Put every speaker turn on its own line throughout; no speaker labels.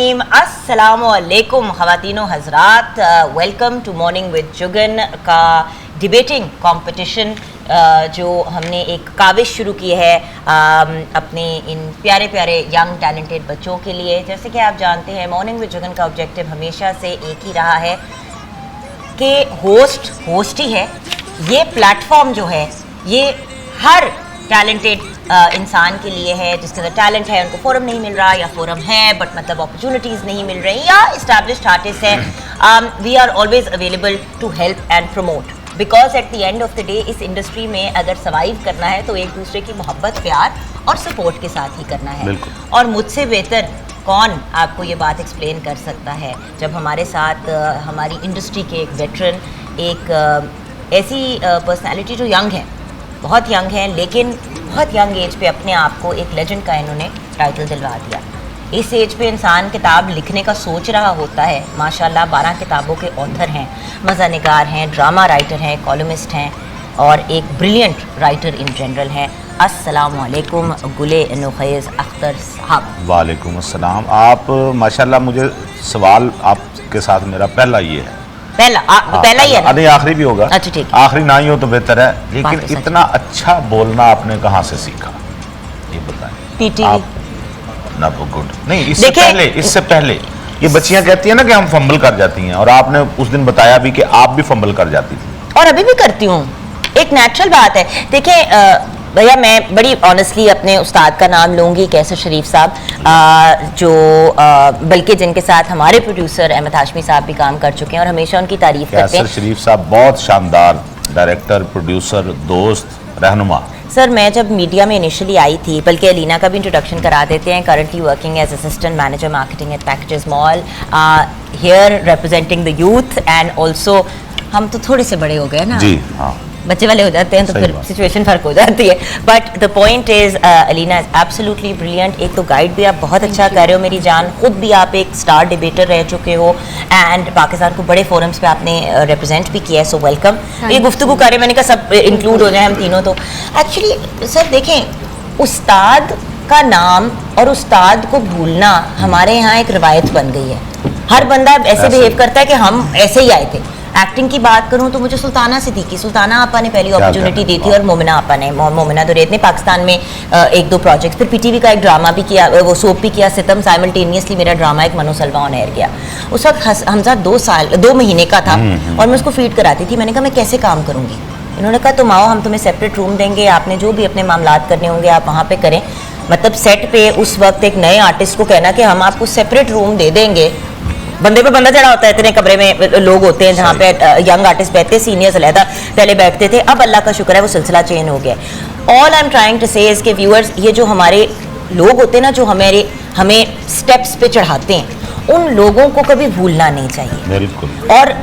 अस्सलामुअलैकुम ख़वातीनो हज़रात, welcome to morning with Jugan का debating competition जो हमने एक काविश शुरू की है अपने इन प्यारे प्यारे यंग टैलेंटेड बच्चों के लिए। जैसे कि आप जानते हैं मॉर्निंग विद जुगन का ऑब्जेक्टिव हमेशा से एक ही रहा है कि होस्ट ही है। ये प्लेटफॉर्म जो है ये हर टैलेंटेड इंसान के लिए है जिसके अंदर टैलेंट है, उनको फोरम नहीं मिल रहा या फोरम है बट मतलब अपॉर्चुनिटीज़ नहीं मिल रही, या इस्टेब्लिश्ड आर्टिस्ट है। We are always available to help and promote because at the end of the day इस इंडस्ट्री में अगर सर्वाइव करना है तो एक दूसरे की मोहब्बत, प्यार और सपोर्ट के साथ ही करना है। और मुझसे बेहतर कौन आपको ये बात एक्सप्लेन कर सकता है जब हमारे साथ हमारी इंडस्ट्री के एक वेटरन, एक ऐसी पर्सनैलिटी जो यंग है, बहुत यंग है, लेकिन बहुत यंग एज पे अपने आप को एक लेजेंड का इन्होंने टाइटल दिलवा दिया। इस एज पे इंसान किताब लिखने का सोच रहा होता है। माशाल्लाह 12 किताबों के ऑथर हैं, मज़ा निगार हैं, ड्रामा राइटर हैं, कॉलमिस्ट हैं और एक ब्रिलियंट राइटर इन जनरल हैं। अस्सलामुअलैकुम गुले नुखैज़ अख्तर साहब।
वालेकुम अस्सलाम। आप माशाल्लाह, मुझे सवाल आपके साथ मेरा पहला ये है।
पहला ही है ना?
नहीं, आखिरी भी होगा।
अच्छा ठीक।
आखिरी ना ही हो तो बेहतर है, लेकिन इतना अच्छा बोलना आपने कहाँ से सीखा ये बताएं।
पीटीवी
ना गुड नहीं, इससे पहले ये बच्चियां कहती हैं ना कि हम फंबल कर जाती हैं, और आपने उस दिन बताया भी कि आप भी फंबल कर जाती थी
और अभी भी करती हूँ। एक नेचुरल बात है। देखिए भैया, मैं बड़ी ऑनेस्टली अपने उस्ताद का नाम लूँगी, कैसर शरीफ साहब, जो बल्कि जिनके साथ हमारे प्रोड्यूसर अहमद हाशमी साहब भी काम कर चुके हैं और हमेशा उनकी तारीफ करते हैं।
कैसर शरीफ साहब बहुत शानदार डायरेक्टर, प्रोड्यूसर, दोस्त, रहनुमा।
सर मैं जब मीडिया में इनिशियली आई थी, बल्कि अलीना का भी इंट्रोडक्शन करा देते हैं, currently working as assistant manager marketing at Packages Mall, here representing the youth and also हम तो थोड़े से बड़े हो गए ना जी, हाँ बच्चे वाले हो जाते हैं तो फिर सिचुएशन फर्क हो जाती है। But the point is Alina is absolutely brilliant. एक तो गाइड भी आप बहुत अच्छा कर रहे हो मेरी जान, खुद भी आप एक स्टार डिबेटर रह चुके हो एंड पाकिस्तान को बड़े फोरम्स पे आपने रिप्रेजेंट भी किया है, सो वेलकम। ये गुफ्तगू कर रहे, मैंने कहा सब इंक्लूड हो जाए हम तीनों। तो एक्चुअली सर देखें, उस्ताद का नाम और उस्ताद को भूलना हमारे यहाँ एक रिवायत बन गई है। हर बंदा ऐसे बिहेव करता है कि हम ऐसे ही आए थे। एक्टिंग की बात करूं तो मुझे सुल्ताना आपा ने पहली अपॉर्चुनिटी दी थी और मोमिना आपा ने, मोमिना दुरैत ने पाकिस्तान में एक दो प्रोजेक्ट्स, फिर पीटीवी का एक ड्रामा भी किया, वो सोप भी किया, सितम, साइमल्टेनियसली मेरा ड्रामा एक मनो सलवा ऑन एयर गया। उस वक्त हमजा 2 महीने का था और मैं उसको फीड कराती थी। मैंने कहा मैं कैसे काम करूँगी? इन्होंने कहा तुम आओ, हम तुम्हें सेपरेट रूम देंगे, आपने जो भी अपने मामलात करने होंगे आप वहाँ पे करें। मतलब सेट पे उस वक्त एक नए आर्टिस्ट को कहना कि हम आपको सेपरेट रूम दे देंगे, बंदे पे बंदा चढ़ा होता है, इतने कमरे में लोग होते हैं जहाँ पे यंग आर्टिस्ट बैठते हैं, सीनियर्स अलहदा पहले बैठते थे, अब अल्लाह का शुक्र है वो सिलसिला चेंज हो गया। All I am trying to say is के व्यूअर्स, ये जो हमारे लोग होते हैं ना, जो हमें स्टेप्स पे चढ़ाते हैं, उन लोगों को कभी भूलना नहीं चाहिए और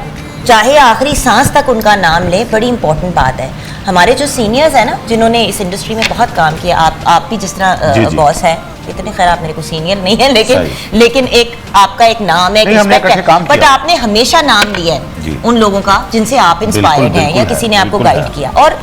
चाहे आखिरी सांस तक उनका नाम लें। बड़ी इंपॉर्टेंट बात है। हमारे जो सीनियर्स हैं ना, जिन्होंने इस इंडस्ट्री में बहुत काम किया, आप भी जिस तरह बॉस है, इतने खैर आप मेरे को सीनियर नहीं है, लेकिन एक आपका एक नाम है, एक रिस्पेक्ट है, बट आपने हमेशा नाम लिया है उन लोगों का जिनसे आप इंस्पायर्ड हैं या किसी ने आपको गाइड किया, और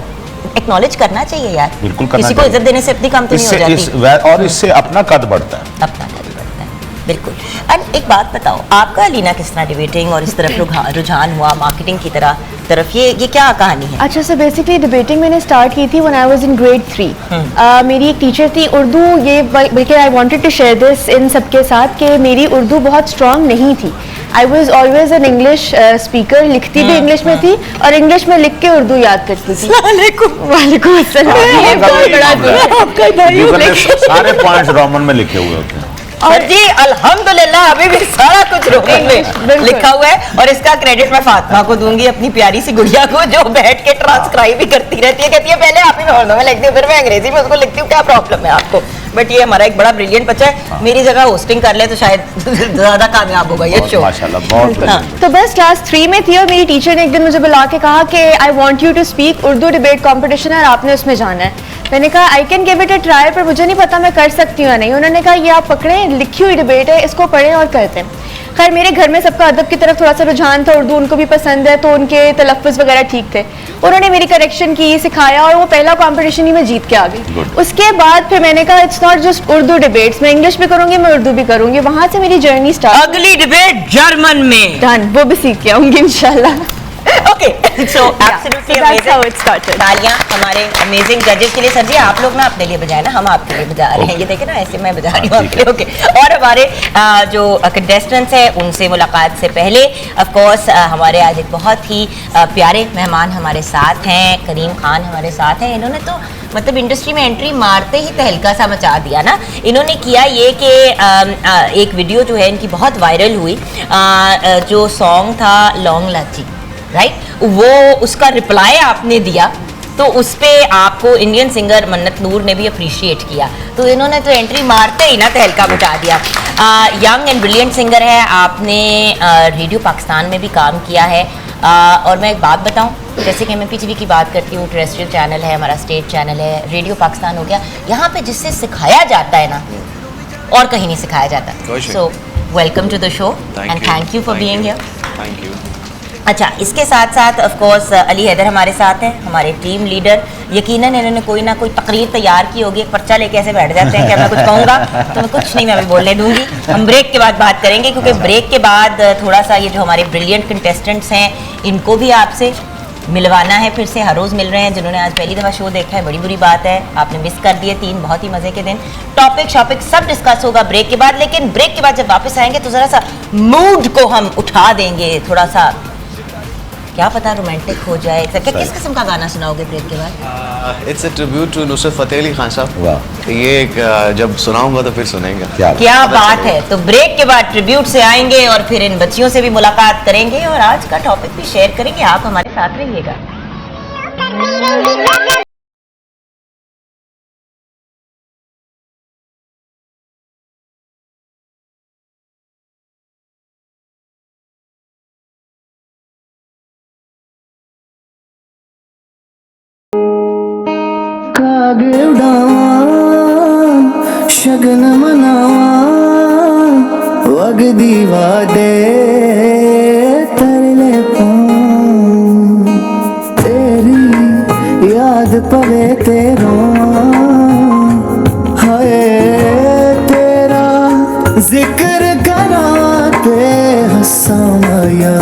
एक्नॉलेज करना चाहिए यार। किसी को इज्जत देने से अपनी कम तो नहीं हो जाती, और
इससे अपना कद बढ़ता है,
अपना कद बढ़ता है। बिल्कुल। एंड एक बात बताओ, आपका अलीना किस तरह डिबेटिंग और इस तरफ रुझान हुआ मार्केटिंग की तरफ, ये क्या कहानी है?
अच्छा, सो बेसिकली डिबेटिंग मैंने स्टार्ट की थी when I was in grade 3। मेरी एक टीचर थी उर्दू, ये बल्कि I wanted to share this इन सबके साथ कि मेरी उर्दू बहुत स्ट्रांग नहीं थी। I was always an English speaker, लिखती भी इंग्लिश में थी और इंग्लिश में लिख के उर्दू याद करती थी। वालेकुम अस्सलाम।
सारे पॉइंट्स रोमन में लिखे हुए होते हैं
और जी अल्हम्दुलिल्लाह अभी भी सारा कुछ रोमन में लिखा हुआ है, और इसका क्रेडिट मैं फातिमा को दूंगी, अपनी प्यारी सी गुड़िया को, जो बैठ के ट्रांसक्राइब भी करती रहती है। कहती है पहले आप ही उर्दू में लिखती हूँ, फिर मैं अंग्रेजी में उसको लिखती हूँ, क्या प्रॉब्लम है आपको? बट ये हमारा एक बड़ा ब्रिलियंट बच्चा है। मेरी जगह होस्टिंग कर ले तो शायद ज्यादा कामयाब होगा ये शो।
माशाल्लाह बहुत।
तो बस क्लास 3 में थी और मेरी टीचर ने एक दिन मुझे बुला के कहा कि I want you to speak Urdu debate competition है और आपने उसमें जाना है। मैंने कहा I can give it a try, पर मुझे नहीं पता मैं कर सकती हूँ या नहीं। उन्होंने कहा ये आप पकड़ें, लिखी हुई डिबेट है, इसको पढ़ें और करते हैं। खैर मेरे घर में सबका अदब की तरफ थोड़ा सा रुझान था, उर्दू उनको भी पसंद है, तो उनके तलफ़्फ़ुज़ वगैरह ठीक थे। उन्होंने मेरी करेक्शन की, सिखाया, और वो पहला कंपटीशन ही मैं जीत के आ गई। उसके बाद फिर मैंने कहा it's not just Urdu debates, मैं इंग्लिश भी करूँगी, मैं उर्दू भी करूँगी। वहाँ से मेरी जर्नी स्टार्ट।
अगली डिबेट जर्मन में।
डन, वो भी सीख के आऊँगी इंशाल्लाह।
Okay, so absolutely amazing. तालियां हमारे अमेजिंग जजेस के लिए। सर जी आप लोग ना अपने लिए बजाए ना, हम आपके लिए बजा रहे हैं। ये देखें ना, ऐसे मैं बजा रही हूँ आपके लिए। ओके, और हमारे जो कंटेस्टेंट्स हैं उनसे मुलाकात से पहले ऑफ कोर्स हमारे आज एक बहुत ही प्यारे मेहमान हमारे साथ हैं। करीम खान हमारे साथ हैं। इन्होंने तो मतलब इंडस्ट्री में एंट्री मारते ही तहलका सा मचा दिया ना। इन्होंने किया ये कि एक वीडियो जो है इनकी बहुत वायरल हुई, जो सॉन्ग था लॉन्ग लाची, राइट, वो उसका रिप्लाई आपने दिया, तो उस पे आपको इंडियन सिंगर मन्नत नूर ने भी अप्रिशिएट किया। तो इन्होंने तो एंट्री मारते ही ना तहलका मचा दिया। यंग एंड ब्रिलियंट सिंगर है, आपने रेडियो पाकिस्तान में भी काम किया है। और मैं एक बात बताऊं, जैसे कि मैं पीटीवी की बात करती हूँ, टेरेस्ट्रियल चैनल है, हमारा स्टेट चैनल है, रेडियो पाकिस्तान हो गया, यहाँ पे जिससे सिखाया जाता है ना और कहीं नहीं सिखाया जाता। So welcome to the show and thank you for being here.
Thank you.
अच्छा, इसके साथ साथ ऑफ कोर्स अली हैदर हमारे साथ हैं, हमारे टीम लीडर। यकीनन इन्होंने कोई ना कोई तकरीर तैयार की होगी। एक पर्चा लेके ऐसे बैठ जाते हैं कि मैं कुछ कहूँगा तो मैं कुछ नहीं, मैं अभी बोलने दूंगी। हम ब्रेक के बाद बात करेंगे, क्योंकि ब्रेक के बाद थोड़ा सा ये जो हमारे ब्रिलियंट कंटेस्टेंट्स हैं इनको भी आपसे मिलवाना है। फिर से हर रोज़ मिल रहे हैं। जिन्होंने आज पहली दफ़ा शो देखा है, बड़ी बुरी बात है, आपने मिस कर दिए 3 बहुत ही मज़े के दिन। टॉपिक शॉपिक सब डिस्कस होगा ब्रेक के बाद, लेकिन ब्रेक के बाद जब वापस आएंगे तो ज़रा सा मूड को हम उठा देंगे, थोड़ा सा क्या पता रोमांटिक हो जाए। किस किस्म का गाना सुनाओगे ब्रेक के बाद?
It's a tribute to Nusrat Fateh Ali Khan sahab. ये एक जब सुनाऊंगा तो फिर सुनेंगे।
क्या बात है। तो ब्रेक के बाद ट्रिब्यूट से आएंगे और फिर इन बच्चियों से भी मुलाकात करेंगे और आज का टॉपिक भी शेयर करेंगे। आप हमारे साथ रहिएगा।
आगे उड़ावा शगन मनावा वगदी वादे तरले पाऊं तेरी याद पवे तेरो हाय तेरा जिक्र करा ते हंसा माया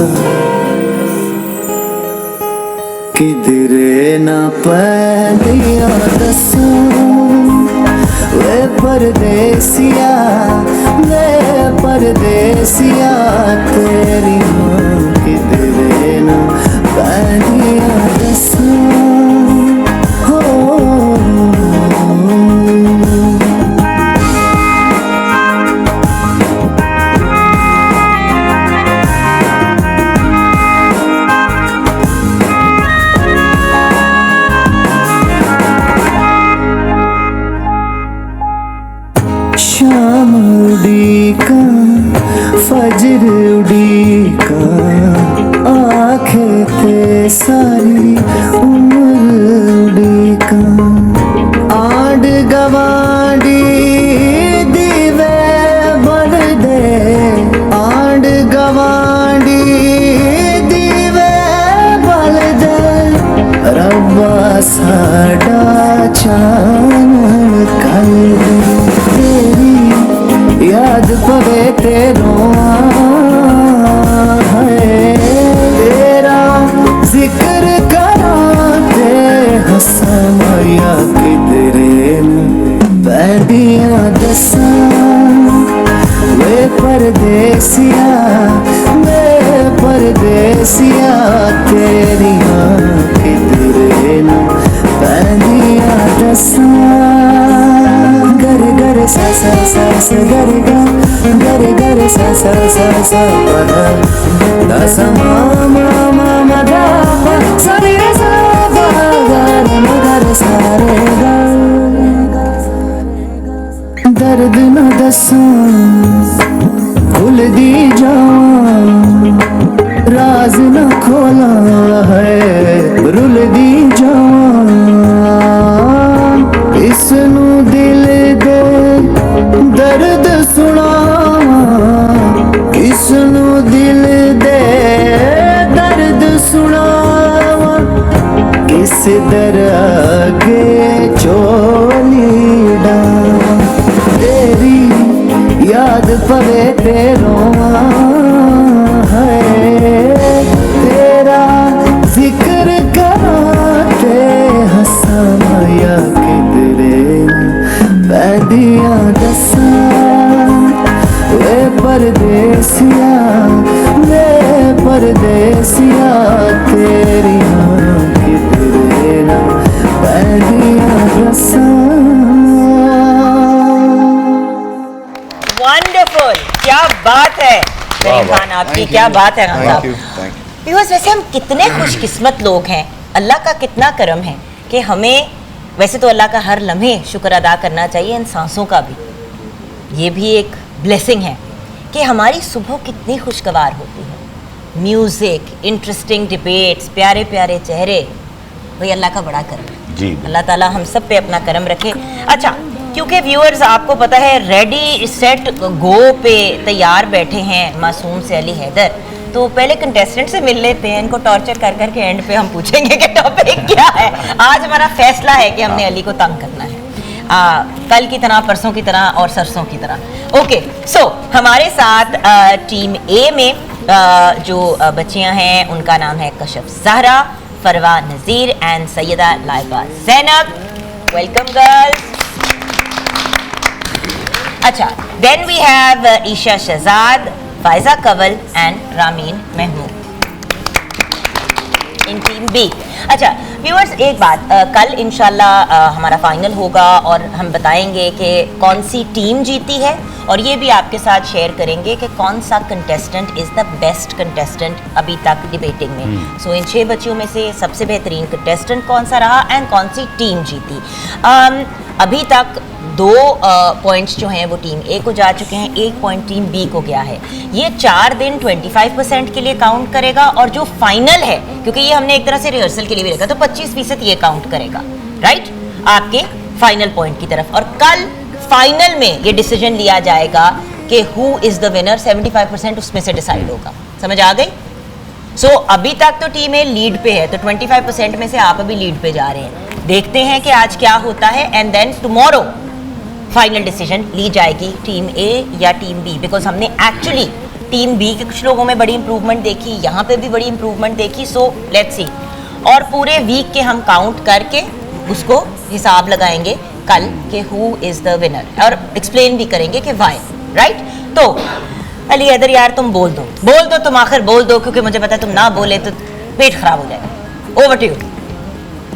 किधरे ना पैंदिया दसा वे परदेसिया तेरी किधरे ना पैंदिया दसा हो शाम उड़ी का फजर उड़ी का आंखें थे सारी उम्र उड़ी का आड़ गवाड़ी दीवे बल दे आड़ गवाड़ी दीवे बल दे रब्बा साडा चानन कल दे याद पवे तेरो है तेरा जिक्र करा ते हंसा माया किधरे बैदिया दसा वे परदेसिया तेरिया किधरे बैदिया दसा गर गर सा सा सा सा गर गर सा सा सा सा पदा दा सा मा मा मा मा दा पा सा रे सा गा गा रे मा गा रे सा रे गा दर्द न दसां भूल दी जावां राज न खोला है रुल दी जावां इसनू दिल दे दर्द सुना इसनू सिदर आगे चोली डाल तेरी याद पवे तेरो है तेरा जिक्र कराते हंसा या किधरे पैदियां दसा वे परदेसिया तेरियां किधरे ना पैदियां दसा।
वंडरफुल, क्या बात है करीम खान, आपकी क्या बात है खान साहब। व्यूअर्स, वैसे हम कितने खुशकिस्मत लोग हैं, अल्लाह का कितना करम है कि हमें, वैसे तो अल्लाह का हर लम्हे शुक्र अदा करना चाहिए, इन सांसों का भी, ये भी एक ब्लेसिंग है कि हमारी सुबह कितनी खुशगवार होती है। म्यूज़िक, इंटरेस्टिंग डिबेट्स, प्यारे प्यारे चेहरे, वही अल्लाह का बड़ा करम है
जी।
अल्लाह ताला हम सब पे अपना करम रखे। अच्छा, क्योंकि व्यूअर्स आपको पता है रेडी सेट गो पे तैयार बैठे हैं मासूम से अली हैदर, तो पहले कंटेस्टेंट से मिल लेते हैं, इनको टॉर्चर कर करके एंड पे हम पूछेंगे कि टॉपिक क्या है। आज हमारा फैसला है कि हमने अली को तंग करना है, कल की तरह, परसों की तरह और सरसों की तरह। ओके, सो हमारे साथ टीम ए में जो बच्चियां हैं उनका नाम है Kashaf Zahra, Farwa Nazir and Syeda Laiba Zainab. Welcome girls. अच्छा, then we have Isha Shahzad, Faiza Kanwal and Rameen Mahmood in team B. अच्छा व्यूअर्स, एक बात, कल इंशाल्लाह हमारा फाइनल होगा और हम बताएंगे कि कौन सी टीम जीती है, और ये भी आपके साथ शेयर करेंगे कि कौन सा contestant is the best contestant अभी तक डिबेटिंग में। सो इन 6 बच्चियों में से सबसे बेहतरीन कंटेस्टेंट कौन सा रहा एंड कौन सी टीम जीती। अभी तक 2 पॉइंट्स जो हैं वो टीम ए को जा चुके हैं, 1 पॉइंट टीम बी को गया है। ये 4 दिन 25% के लिए काउंट करेगा, और जो फाइनल है, क्योंकि ये हमने एक तरह से रिहर्सल के लिए भी रखा, तो 25% ये काउंट करेगा, राइट, आपके फाइनल पॉइंट की तरफ। और कल फाइनल में ये डिसीजन लिया जाएगा कि हु इज द विनर, 75% उसमें से डिसाइड होगा। समझ आ गई? सो अभी तक तो टीम ए लीड पे है, तो 25% में से आप अभी लीड पे जा रहे हैं। देखते हैं कि आज क्या होता है, and then tomorrow final decision ली जाएगी टीम ए या टीम बी, बिकॉज हमने एक्चुअली टीम बी के कुछ लोगों में बड़ी इंप्रूवमेंट देखी, यहाँ पे भी बड़ी इंप्रूवमेंट देखी। सो लेट्स सी, और पूरे वीक के हम काउंट करके उसको हिसाब लगाएंगे कल के हु इज द विनर, और एक्सप्लेन भी करेंगे कि व्हाई, राइट। तो अली हैदर यार, तुम बोल दो, तुम आखिर बोल दो, क्योंकि मुझे पता है तुम ना बोले तो पेट खराब हो जाएगा। Over to you.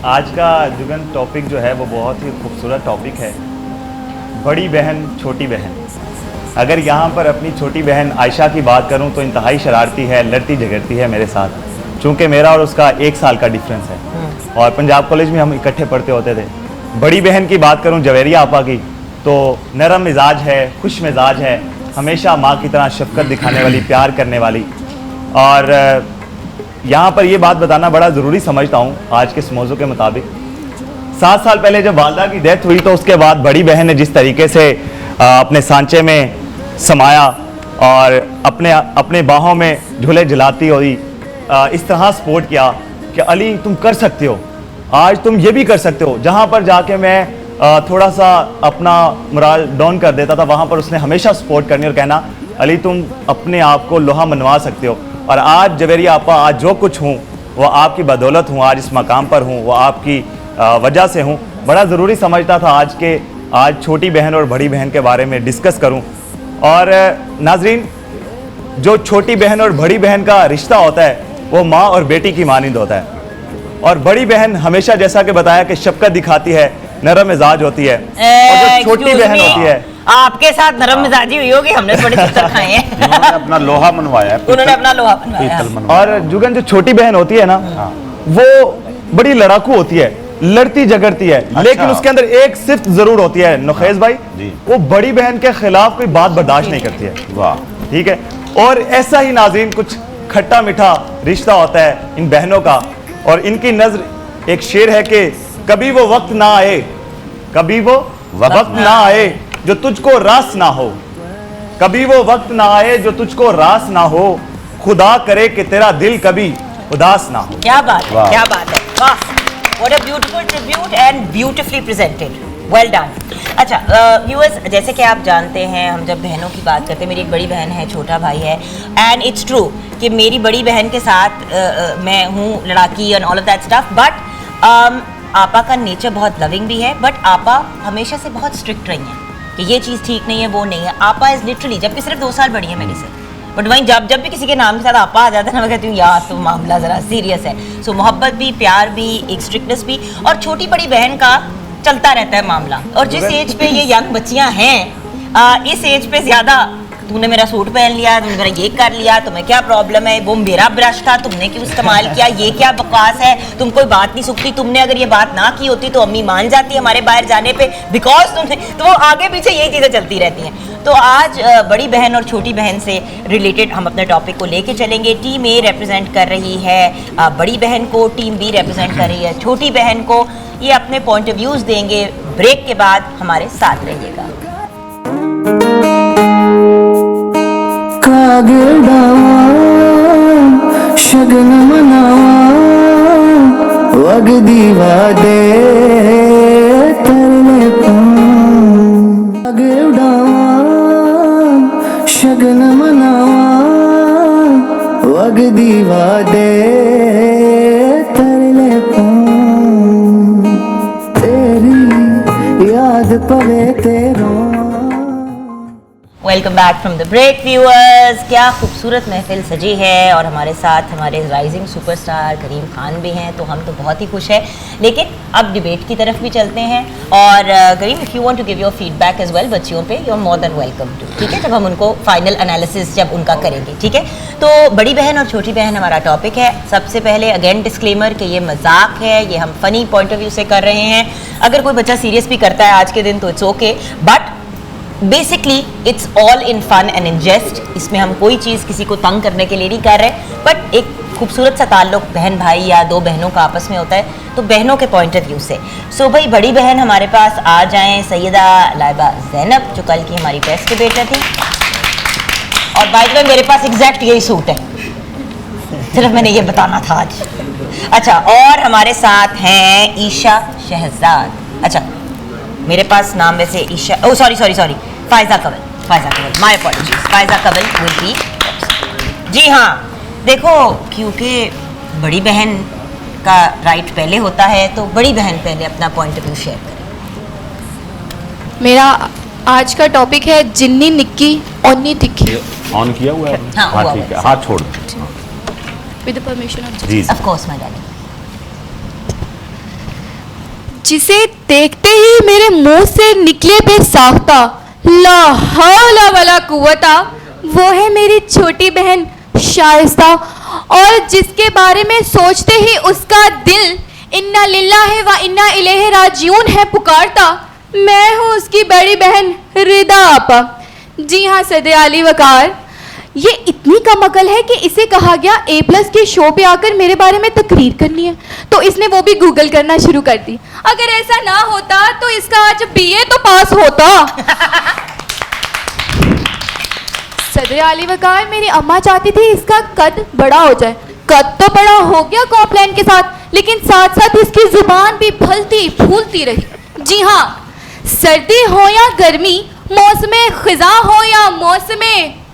आज का जुगन टॉपिक जो है वो बहुत ही खूबसूरत टॉपिक है, बड़ी बहन छोटी बहन। अगर यहाँ पर अपनी छोटी बहन आयशा की बात करूँ तो इंतहाई शरारती है, लड़ती झगड़ती है मेरे साथ, चूँकि मेरा और उसका 1 साल का डिफरेंस है, और पंजाब कॉलेज में हम इकट्ठे पढ़ते होते थे। बड़ी बहन की बात करूँ जवेरिया आपा की, तो नरम मिजाज है, खुश मिजाज है, हमेशा माँ की तरह शफकत दिखाने वाली, प्यार करने वाली। और यहाँ पर ये बात बताना बड़ा ज़रूरी समझता हूँ आज के इस मौजू के मुताबिक। 7 साल पहले जब वालदा की डेथ हुई तो उसके बाद बड़ी बहन ने जिस तरीके से अपने सांचे में समाया और अपने बाहों में झूले झुलाती हुई इस तरह सपोर्ट किया कि अली तुम कर सकते हो, आज तुम ये भी कर सकते हो। जहाँ पर जाके मैं थोड़ा सा अपना मोराल डाउन कर देता था, वहाँ पर उसने हमेशा सपोर्ट करनी और कहना अली तुम अपने आप को लोहा मनवा सकते हो। और आज जवेरिया आपा, आज जो कुछ हूँ वो आपकी बदौलत हूँ, आज इस मकाम पर हूँ वो आपकी वजह से हूँ। बड़ा ज़रूरी समझता था आज छोटी बहन और बड़ी बहन के बारे में डिस्कस करूँ। और नाजरीन, जो छोटी बहन और बड़ी बहन का रिश्ता होता है वो माँ और बेटी की मानिंद होता है, और बड़ी बहन हमेशा जैसा कि बताया कि शफकत दिखाती है, नरम मिजाज होती है, और जो छोटी बहन होती है
आपके साथ नरम मिजाजी हुई होगी, हमने बड़े चित्तर खाए हैं।
उन्होंने अपना लोहा मनवाया है,
उन्होंने अपना लोहा बनवाया।
और जुगन जो छोटी बहन होती है ना, वो बड़ी लड़ाकू होती है, लड़ती झगड़ती है, लेकिन उसके अंदर एक सिफ्त जरूर होती है नुखैज भाई, वो बड़ी बहन के खिलाफ कोई बात बर्दाश्त नहीं करती है।
वाह,
ठीक है। और ऐसा ही नाज़रीन कुछ खट्टा मीठा रिश्ता होता है इन बहनों का, और इनकी नज़र एक शेर है कि कभी वो वक्त ना आए, कभी वो वक्त ना आए जो तुझको रास ना हो, कभी वो वक्त ना आए जो तुझको रास ना हो, खुदा करे कि तेरा दिल कभी उदास ना हो।
क्या बात है, क्या बात है, वाह। What a beautiful tribute and beautifully presented. Well done. अच्छा व्यूअर्स, जैसे कि आप जानते हैं हम जब बहनों की बात करते हैं, मेरी एक बड़ी बहन है, छोटा भाई है, एंड इट्स ट्रू कि मेरी बड़ी बहन के साथ मैं हूँ लड़ाकी and all of that stuff, but आपा का नेचर बहुत लविंग भी है, बट आपा हमेशा से बहुत स्ट्रिक्ट रही हैं कि ये चीज़ ठीक नहीं है, वो नहीं है. आपा इज़ लिटरली, जबकि सिर्फ 2 साल बड़ी है मेरे से, बट वहीं जब भी किसी के नाम के साथ आपा आ जाता है ना, मैं कहती हूँ यार तो मामला ज़रा सीरियस है. सो मोहब्बत भी, प्यार भी, एक स्ट्रिक्टनेस भी, और छोटी बड़ी बहन का चलता रहता है मामला. और जिस एज पे ये यंग बच्चियाँ हैं, इस एज पे ज़्यादा तूने मेरा सूट पहन लिया, तुमने मेरा ये कर लिया, तुम्हें क्या प्रॉब्लम है, वो मेरा ब्रश था, तुमने क्यों इस्तेमाल किया, ये क्या बकवास है, तुम कोई बात नहीं सुनती, तुमने अगर ये बात ना की होती तो अम्मी मान जाती हमारे बाहर जाने पे, बिकॉज तुमने, तो वो आगे पीछे यही चीज़ें चलती रहती हैं. तो आज बड़ी बहन और छोटी बहन से रिलेटेड हम अपने टॉपिक को लेके चलेंगे. टीम ए रिप्रेजेंट कर रही है बड़ी बहन को, टीम बी रिप्रेजेंट कर रही है छोटी बहन को. ये अपने पॉइंट ऑफ व्यूज़ देंगे. ब्रेक के बाद हमारे साथ रहिएगा.
शगन मनावा वग दीवा दे तरले वग उड़ावा शगन मनावा वग दीवा दे तरले तेरी याद पवे तेरो.
Welcome back from the break viewers. क्या खूबसूरत महफिल सजी है और हमारे साथ हमारे राइजिंग सुपरस्टार करीम खान भी हैं, तो हम तो बहुत ही खुश हैं. लेकिन अब डिबेट की तरफ भी चलते हैं. और Karim, if you want to give your feedback as well बच्चियों पे, you are more than welcome to. ठीक है, जब हम उनको फाइनल एनालिसिस जब उनका करेंगे. ठीक है, तो बड़ी बहन और छोटी बहन हमारा टॉपिक है. सबसे पहले अगेन डिस्क्लेमर कि ये मजाक है, ये हम फनी पॉइंट ऑफ व्यू से कर रहे हैं. अगर कोई बच्चा सीरियस भी करता है आज के दिन तो it's okay, but basically it's all in fun and in jest. इसमें हम कोई चीज़ किसी को तंग करने के लिए नहीं कर रहे, बट एक खूबसूरत सा ताल्लुक बहन भाई या 2 बहनों का आपस में होता है, तो बहनों के पॉइंट ऑफ व्यू से. सो भाई बड़ी बहन हमारे पास आ जाएं, सैयदा लाइबा ज़ैनब, जो कल की हमारी बेस्ट डिबेटर थी. और बाय द वे मेरे पास एग्जैक्ट यही सूट है, सिर्फ मैंने ये बताना था आज. अच्छा, और हमारे साथ हैं ईशा शहजाद. अच्छा, मेरे पास नाम वैसे Isha, oh sorry Faiza Kanwal, my apologies, Faiza Kanwal will be. जी हाँ, देखो क्योंकि बड़ी बहन का राइट पहले होता है, तो बड़ी बहन पहले अपना पॉइंट ऑफ व्यू शेयर करें.
मेरा आज का टॉपिक है जिन्नी निक्की ओन्नी तिक्की.
ऑन किया हुआ है?
हाँ, हुआ
ठीक है,
है.
हाथ छोड़
विद द परमिशन ऑफ
जी.
Of course my darling.
जिसे देखते ही मेरे मुंह से निकले बेसाख्ता ला हौला वला कुव्वता, वो है मेरी छोटी बहन शाइस्ता. और जिसके बारे में सोचते ही उसका दिल इन्ना लिल्लाहि व इन्ना इलैहि राजिऊन है पुकारता, मैं हूँ उसकी बड़ी बहन रिदा आपा. जी हाँ सदे आली वकार, ये इतनी कम अकल है कि इसे कहा गया A+ के शो पे आकर मेरे बारे में तकरीर करनी है, तो इसने वो भी गूगल करना शुरू कर दी. अगर ऐसा ना होता तो इसका आज BA तो पास होता. सदर आली वकार, मेरी अम्मा चाहती थी इसका कद बड़ा हो जाए. कद तो बड़ा हो गया कॉम्प्लान के साथ, लेकिन साथ साथ इसकी जुबान भी फलती फूलती रही. जी हाँ, सर्दी हो या गर्मी, मौसम खिजा हो या मौसम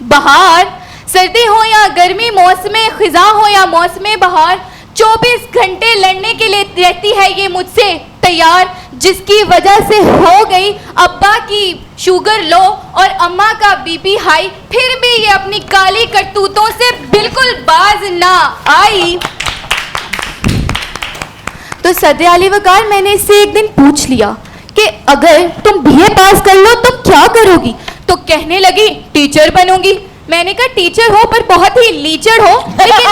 बहार, सर्दी हो या गर्मी, मौसम खिजा हो या मौसम बहार, 24 घंटे लड़ने के लिए रहती है ये मुझसे तैयार. जिसकी वजह से हो गई अब्बा की शुगर लो और अम्मा का BP हाई, फिर भी ये अपनी काली करतूतों से बिल्कुल बाज ना आई. तो सदे आली वकार, मैंने इससे एक दिन पूछ लिया कि अगर तुम BA पास कर लो तो क्या करोगी, तो कहने लगी टीचर बनूंगी. मैंने कहा टीचर हो पर बहुत ही लीचड़ हो, लेकिन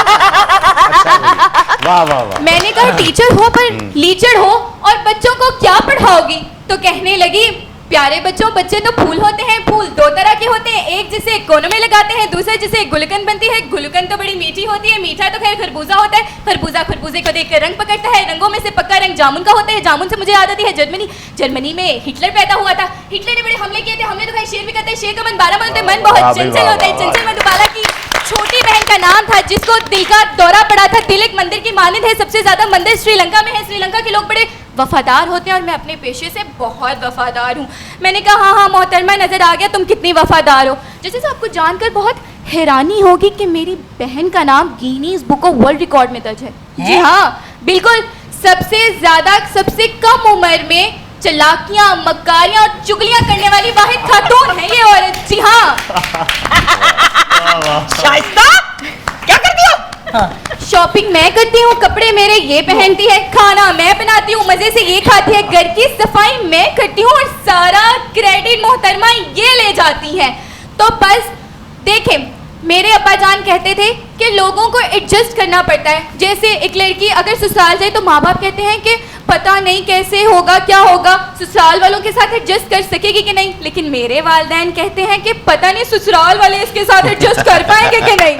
वाह वाह वाह.
मैंने कहा टीचर हो पर लीचड़ हो और बच्चों को क्या पढ़ाओगी, तो कहने लगी प्यारे बच्चों, बच्चे तो फूल होते हैं. फूल 2 तरह के होते हैं, एक जिसे कोनों में लगाते हैं, दूसरे जिसे गुलकंद बनती है. गुलकंद तो बड़ी मीठी होती है, मीठा तो खैर खरबूजा होता है. खरबूजा खरबूजे को देखकर रंग पकड़ता है. रंगों में से पक्का रंग जामुन का होता है. जामुन से मुझे याद आती है जर्मनी. जर्मनी में हिटलर पैदा हुआ था. हिटलर ने बड़े हमले किए थे. हमले तो खैर शेर भी करते हैं. शेर का मन 12 मन होते हैं. मन बहुत चंचल होता है. चंचल मन दोबारा की छोटी बहन का नाम था जिसको दिल का दौरा पड़ा था। दिल एक मंदिर की मानद है, सबसे ज्यादा मंदिर श्रीलंका में है। श्रीलंका के लोग बड़े वफादार होते हैं और मैं अपने पेशे से बहुत वफादार हूँ। मैंने कहा हाँ हाँ मोहतरमा, नजर आ गया तुम कितनी वफादार हो। जैसे आपको जानकर बहुत हैरानी होगी कि मेरी बहन का नाम Guinness book of world record में दर्ज है। जी हाँ बिल्कुल, सबसे ज्यादा सबसे कम उम्र में चालाकियां, मक्कारियां और चुगलियां करने वाली वाहिद खातून है ये औरत। जी हाँ।
शाइस्ता क्या करती हो? हाँ।
शॉपिंग मैं करती हूँ, कपड़े मेरे ये पहनती है, खाना मैं बनाती हूँ, मजे से ये खाती है, घर की सफाई मैं करती हूँ और सारा क्रेडिट मोहतरमा ये ले जाती है। तो बस देखें, मेरे अब्बा जान कहते थे कि लोगों को एडजस्ट करना पड़ता है। जैसे एक लड़की अगर ससुराल जाए तो माँ बाप कहते हैं कि पता नहीं कैसे होगा, क्या होगा, ससुराल वालों के साथ एडजस्ट कर सकेगी कि नहीं। लेकिन मेरे वालिदैन कहते हैं कि पता नहीं ससुराल वाले इसके साथ एडजस्ट कर पाएंगे कि नहीं।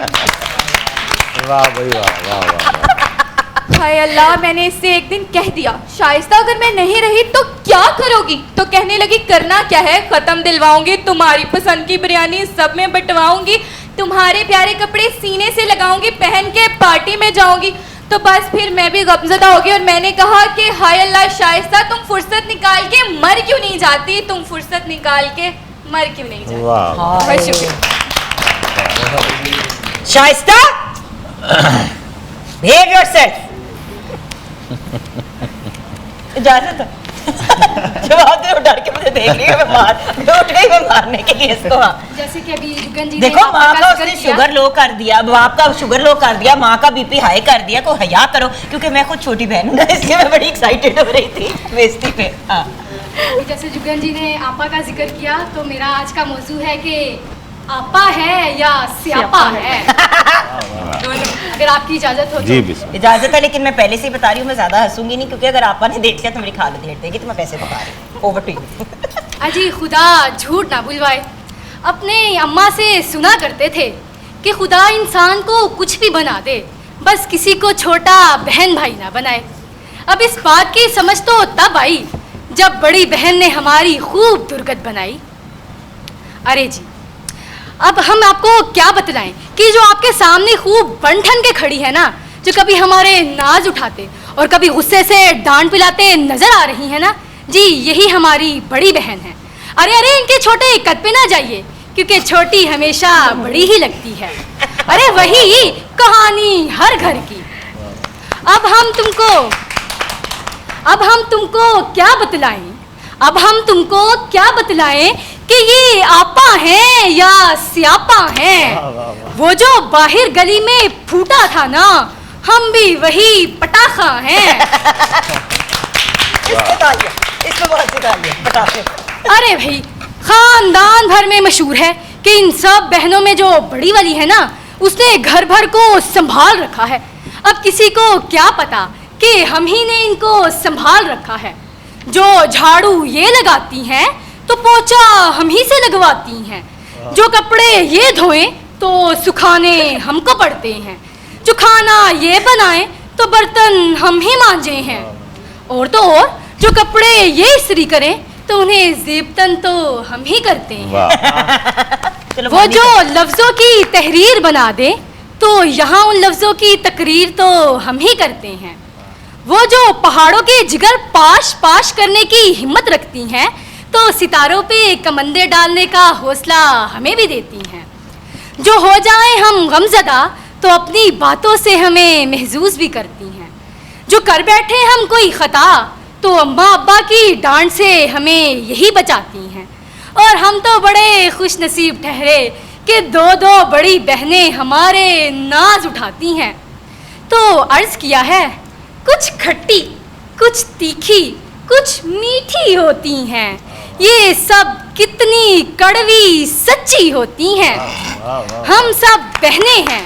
वाह भाई वाह वाह वाह।
हाय अल्लाह, मैंने इससे एक दिन कह दिया शाइस्ता अगर मैं नहीं रही तो क्या करोगी? तो कहने लगी करना क्या है, खत्म दिलवाऊंगी, तुम्हारी पसंद की बिरयानी सब में बंटवाऊंगी, तुम्हारे प्यारे कपड़े सीने से लगाऊंगी, पहन के पार्टी में जाऊंगी। तो बस फिर मैं भी गमज़दा हो गई और मैंने कहा कि हाय अल्लाह शाइस्ता तुम फुर्सत निकाल के मर क्यों नहीं जाती, तुम फुर्सत निकाल के मर क्यों नहीं जाती।
वाह
बहुत शुक्रिया।
Shaista behave yourself। इजाजत है? जवाब दे, डर के मुझे देख रही है, मैं उठ गई मैं मारने के लिए इसको। हाँ
जैसे कि अभी जुगन जी
देखो, माँ का उसने शुगर लो कर दिया, बाप का शुगर लो कर दिया, माँ का बीपी हाई कर दिया, को हया करो। क्योंकि मैं खुद छोटी बहन हूँ ना, इसलिए मैं बड़ी एक्साइटेड हो रही थी बेइज्जती पे। हाँ
जैसे जुगन जी ने आपा का जिक्र किया तो मेरा आज का मौजू है कि आपा है या स्यापा है। अगर आपकी इजाजत हो
जी
तो।
इजाजत है, लेकिन मैं पहले से ही बता रही हूँ मैं ज्यादा हंसूंगी नहीं, क्योंकि अगर आपा ने देख लिया तो मेरी खालत हेट देगी, तो मैं पैसे बता रही हूँ। Over to you.
अजी खुदा झूठ ना बुलवाए, अपने अम्मा से सुना करते थे कि खुदा इंसान को कुछ भी बना दे, बस किसी को छोटा बहन भाई ना बनाए। अब इस बात की समझ तो तब आई जब बड़ी बहन ने हमारी खूब दुर्गत बनाई। अरे जी, अब हम आपको क्या बतलाएं कि जो आपके सामने खूब बन-ठन के खड़ी है ना, जो कभी हमारे नाज उठाते और कभी गुस्से से डांट पिलाते नजर आ रही है ना, जी यही हमारी बड़ी बहन है। अरे अरे, इनके छोटे कद पे ना जाइए, क्योंकि छोटी हमेशा बड़ी ही लगती है। अरे वही कहानी हर घर की। अब हम तुमको क्या बतलाएं, अब हम तुमको क्या बतलाएं कि ये आपा हैं या स्यापा हैं। वो जो बाहर गली में फूटा था ना, हम भी वही पटाखा हैं।
इसमें बहुत पटाखे।
अरे भाई, खानदान भर में मशहूर है कि इन सब बहनों में जो बड़ी वाली है ना, उसने घर भर को संभाल रखा है। अब किसी को क्या पता कि हम ही ने इनको संभाल रखा है। जो झाड़ू ये लगाती हैं तो पोछा हम ही से लगवाती हैं, जो कपड़े ये धोएं तो सुखाने हमको पड़ते हैं, जो खाना ये बनाएं तो बर्तन हम ही मांजे हैं, और तो और जो कपड़े ये इस्त्री करें तो उन्हें ज़ेबतन तो हम ही करते हैं। वो जो लफ्ज़ों की तहरीर बना दे तो यहाँ उन लफ्ज़ों की तकरीर तो हम ही करते हैं। वो जो पहाड़ों के जिगर पाश पाश करने की हिम्मत रखती हैं तो सितारों पे कमंदे डालने का हौसला हमें भी देती हैं। जो हो जाएं हम गमज़दा तो अपनी बातों से हमें महजूज भी करती हैं। जो कर बैठे हम कोई ख़ता तो अम्मा अब्बा की डांट से हमें यही बचाती हैं। और हम तो बड़े खुश नसीब ठहरे कि दो दो बड़ी बहनें हमारे नाज उठाती हैं। तो अर्ज़ किया है, कुछ खट्टी, कुछ तीखी, कुछ मीठी होती हैं, ये सब कितनी कड़वी सच्ची होती हैं। हम सब बहनें हैं,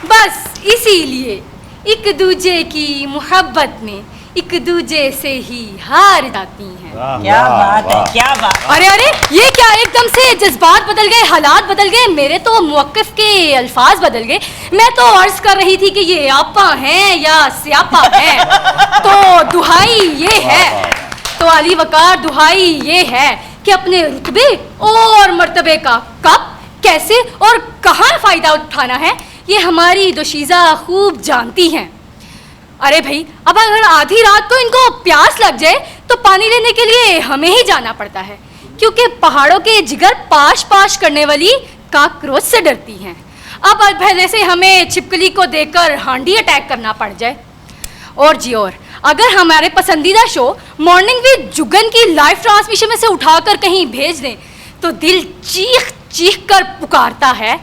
बस इसीलिए एक दूजे की मोहब्बत में एक दूजे से ही हार जाती हैं।
क्या बात है, क्या बात।
अरे अरे, ये क्या एकदम से जज्बात बदल गए, हालात बदल गए, मेरे तो मुवक्किफ के अल्फाज बदल गए। मैं तो अर्ज कर रही थी कि ये आपा हैं या स्यापा हैं। तो दुहाई ये है, तो अली वकार दुहाई ये है कि अपने रुतबे और मर्तबे का कब कैसे और कहाँ फायदा उठाना है ये हमारी दोशीज़ा खूब जानती हैं। अरे भाई, अब अगर आधी रात को इनको प्यास लग जाए तो पानी लेने के लिए हमें ही जाना पड़ता है, क्योंकि पहाड़ों के जिगर पाश पाश करने वाली काकरोच से डरती हैं। अब पहले से हमें छिपकली को देखकर हांडी अटैक करना पड़ जाए। और जी और, अगर हमारे पसंदीदा शो मॉर्निंग विद जुगन की लाइव ट्रांसमिशन में से उठाकर कहीं भेज दें तो दिल चीख चीख कर पुकारता है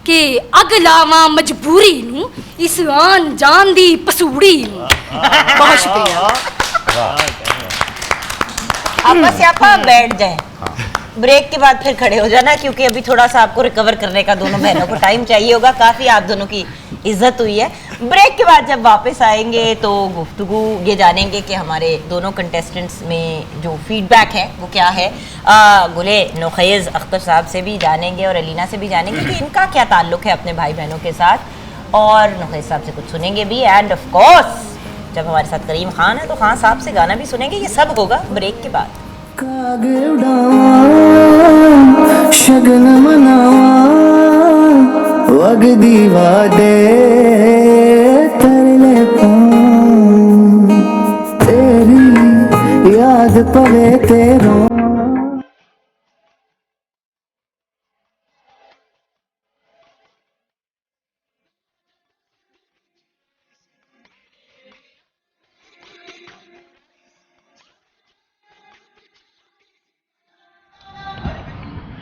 कि अगलावा मजबूरी नू इस आन जान दी पसूड़ी नू। बहुत शुक्रिया।
आप बस यहाँ पर बैठ जाएं, ब्रेक के बाद फिर खड़े हो जाना, क्योंकि अभी थोड़ा सा आपको रिकवर करने का दोनों बहनों को टाइम चाहिए होगा। काफ़ी आप दोनों की इज्जत हुई है। ब्रेक के बाद जब वापस आएंगे तो गुफ्तगू ये जानेंगे कि हमारे दोनों कंटेस्टेंट्स में जो फीडबैक है वो क्या है। गुले नुखैज़ अख्तर साहब से भी जानेंगे और अलीना से भी जानेंगे कि इनका क्या ताल्लुक़ है अपने भाई बहनों के साथ, और नुखैज़ साहब से कुछ सुनेंगे भी। एंड ऑफ कोर्स जब हमारे साथ करीम खान है तो खान साहब से गाना भी सुनेंगे। ये सब होगा ब्रेक के बाद।
काग उड़ावा शगन मनावा वग दीवा दे तरले पाऊं तेरी याद पवे तेरो।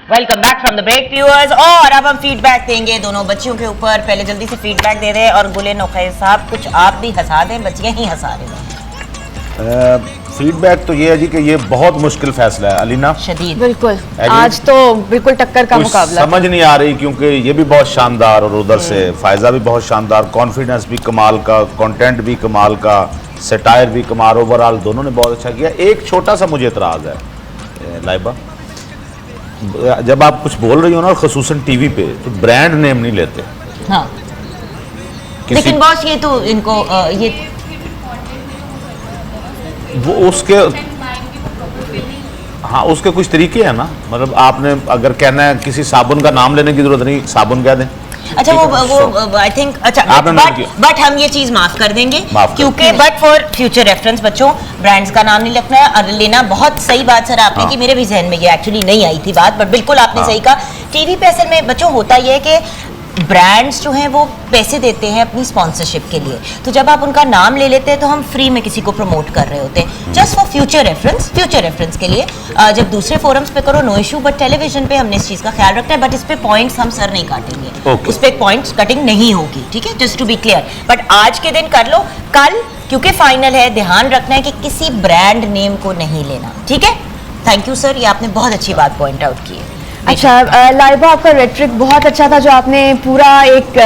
Welcome back from the break viewers. और अब हम फीडबैक देंगे दोनों बच्चियों के ऊपर। पहले जल्दी से फीडबैक दे दें और गुले नुखैज़ साहब कुछ आप भी हंसा दें, बच्चियां ही हंसा रहे
फीडबैक तो ये है जी कि ये बहुत मुश्किल फैसला है अलीना,
शदीद।
बिल्कुल,
है जी।
आज तो बिल्कुल टक्कर का
कुछ
मुकाबला।
समझ नहीं आ रही, क्योंकि ये भी बहुत शानदार और उधर से फायजा भी बहुत शानदार, कॉन्फिडेंस भी कमाल का, कंटेंट भी कमाल का, सटायर भी कमाल, ओवरऑल दोनों ने बहुत अच्छा किया। एक छोटा सा मुझे इतराज़ है लाइबा, जब आप कुछ बोल रही हो ना, ख़ुसूसन टीवी पे, तो ब्रांड नेम नहीं लेते।
हाँ, लेकिन बॉस ये तो इनको ये
वो उसके हाँ उसके कुछ तरीके हैं ना, मतलब आपने अगर कहना है किसी साबुन का नाम लेने की जरूरत नहीं, साबुन कह दें।
अच्छा वो आई थिंक अच्छा, बट हम ये चीज माफ कर देंगे, क्योंकि बट फॉर फ्यूचर रेफरेंस बच्चों ब्रांड्स का नाम नहीं लिखना है। और लेना बहुत सही बात सर आपने की, मेरे भी जहन में ये एक्चुअली नहीं आई थी बात, बट बिल्कुल आपने सही कहा। टीवी पे असल में बच्चों होता ये है कि ब्रांड्स जो हैं वो पैसे देते हैं अपनी स्पॉन्सरशिप के लिए, तो जब आप उनका नाम ले लेते हैं तो हम फ्री में किसी को प्रमोट कर रहे होते हैं, जस्ट फॉर फ्यूचर रेफरेंस के लिए। जब दूसरे फोरम्स पे करो नो इशू, बट टेलीविजन पे हमने इस चीज़ का ख्याल रखना है। बट इस पे पॉइंट्स हम सर नहीं काटेंगे, उस पर पॉइंट्स कटिंग नहीं होगी, ठीक है, just to be clear. But आज के दिन कर लो, कल क्योंकि फाइनल है ध्यान रखना है कि किसी ब्रांड नेम को नहीं लेना, ठीक है। थैंक यू सर, ये आपने बहुत अच्छी बात पॉइंट आउट की है।
अच्छा लाइबा, आपका रेट्रिक बहुत अच्छा था, जो आपने पूरा एक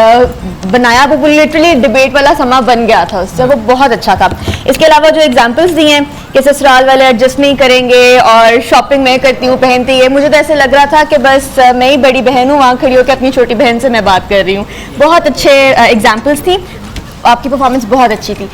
बनाया, वो लिटरली डिबेट वाला समा बन गया था उससे, वो बहुत अच्छा था। इसके अलावा जो एग्जांपल्स दिए हैं कि ससुराल वाले एडजस्ट नहीं करेंगे और शॉपिंग मैं करती हूँ पहनती है, मुझे तो ऐसे लग रहा था कि बस मैं ही बड़ी बहन हूँ, वहाँ खड़ी होकर अपनी छोटी बहन से मैं बात कर रही हूँ। बहुत अच्छे एग्जाम्पल्स थी, आपकी परफॉर्मेंस बहुत अच्छी थी।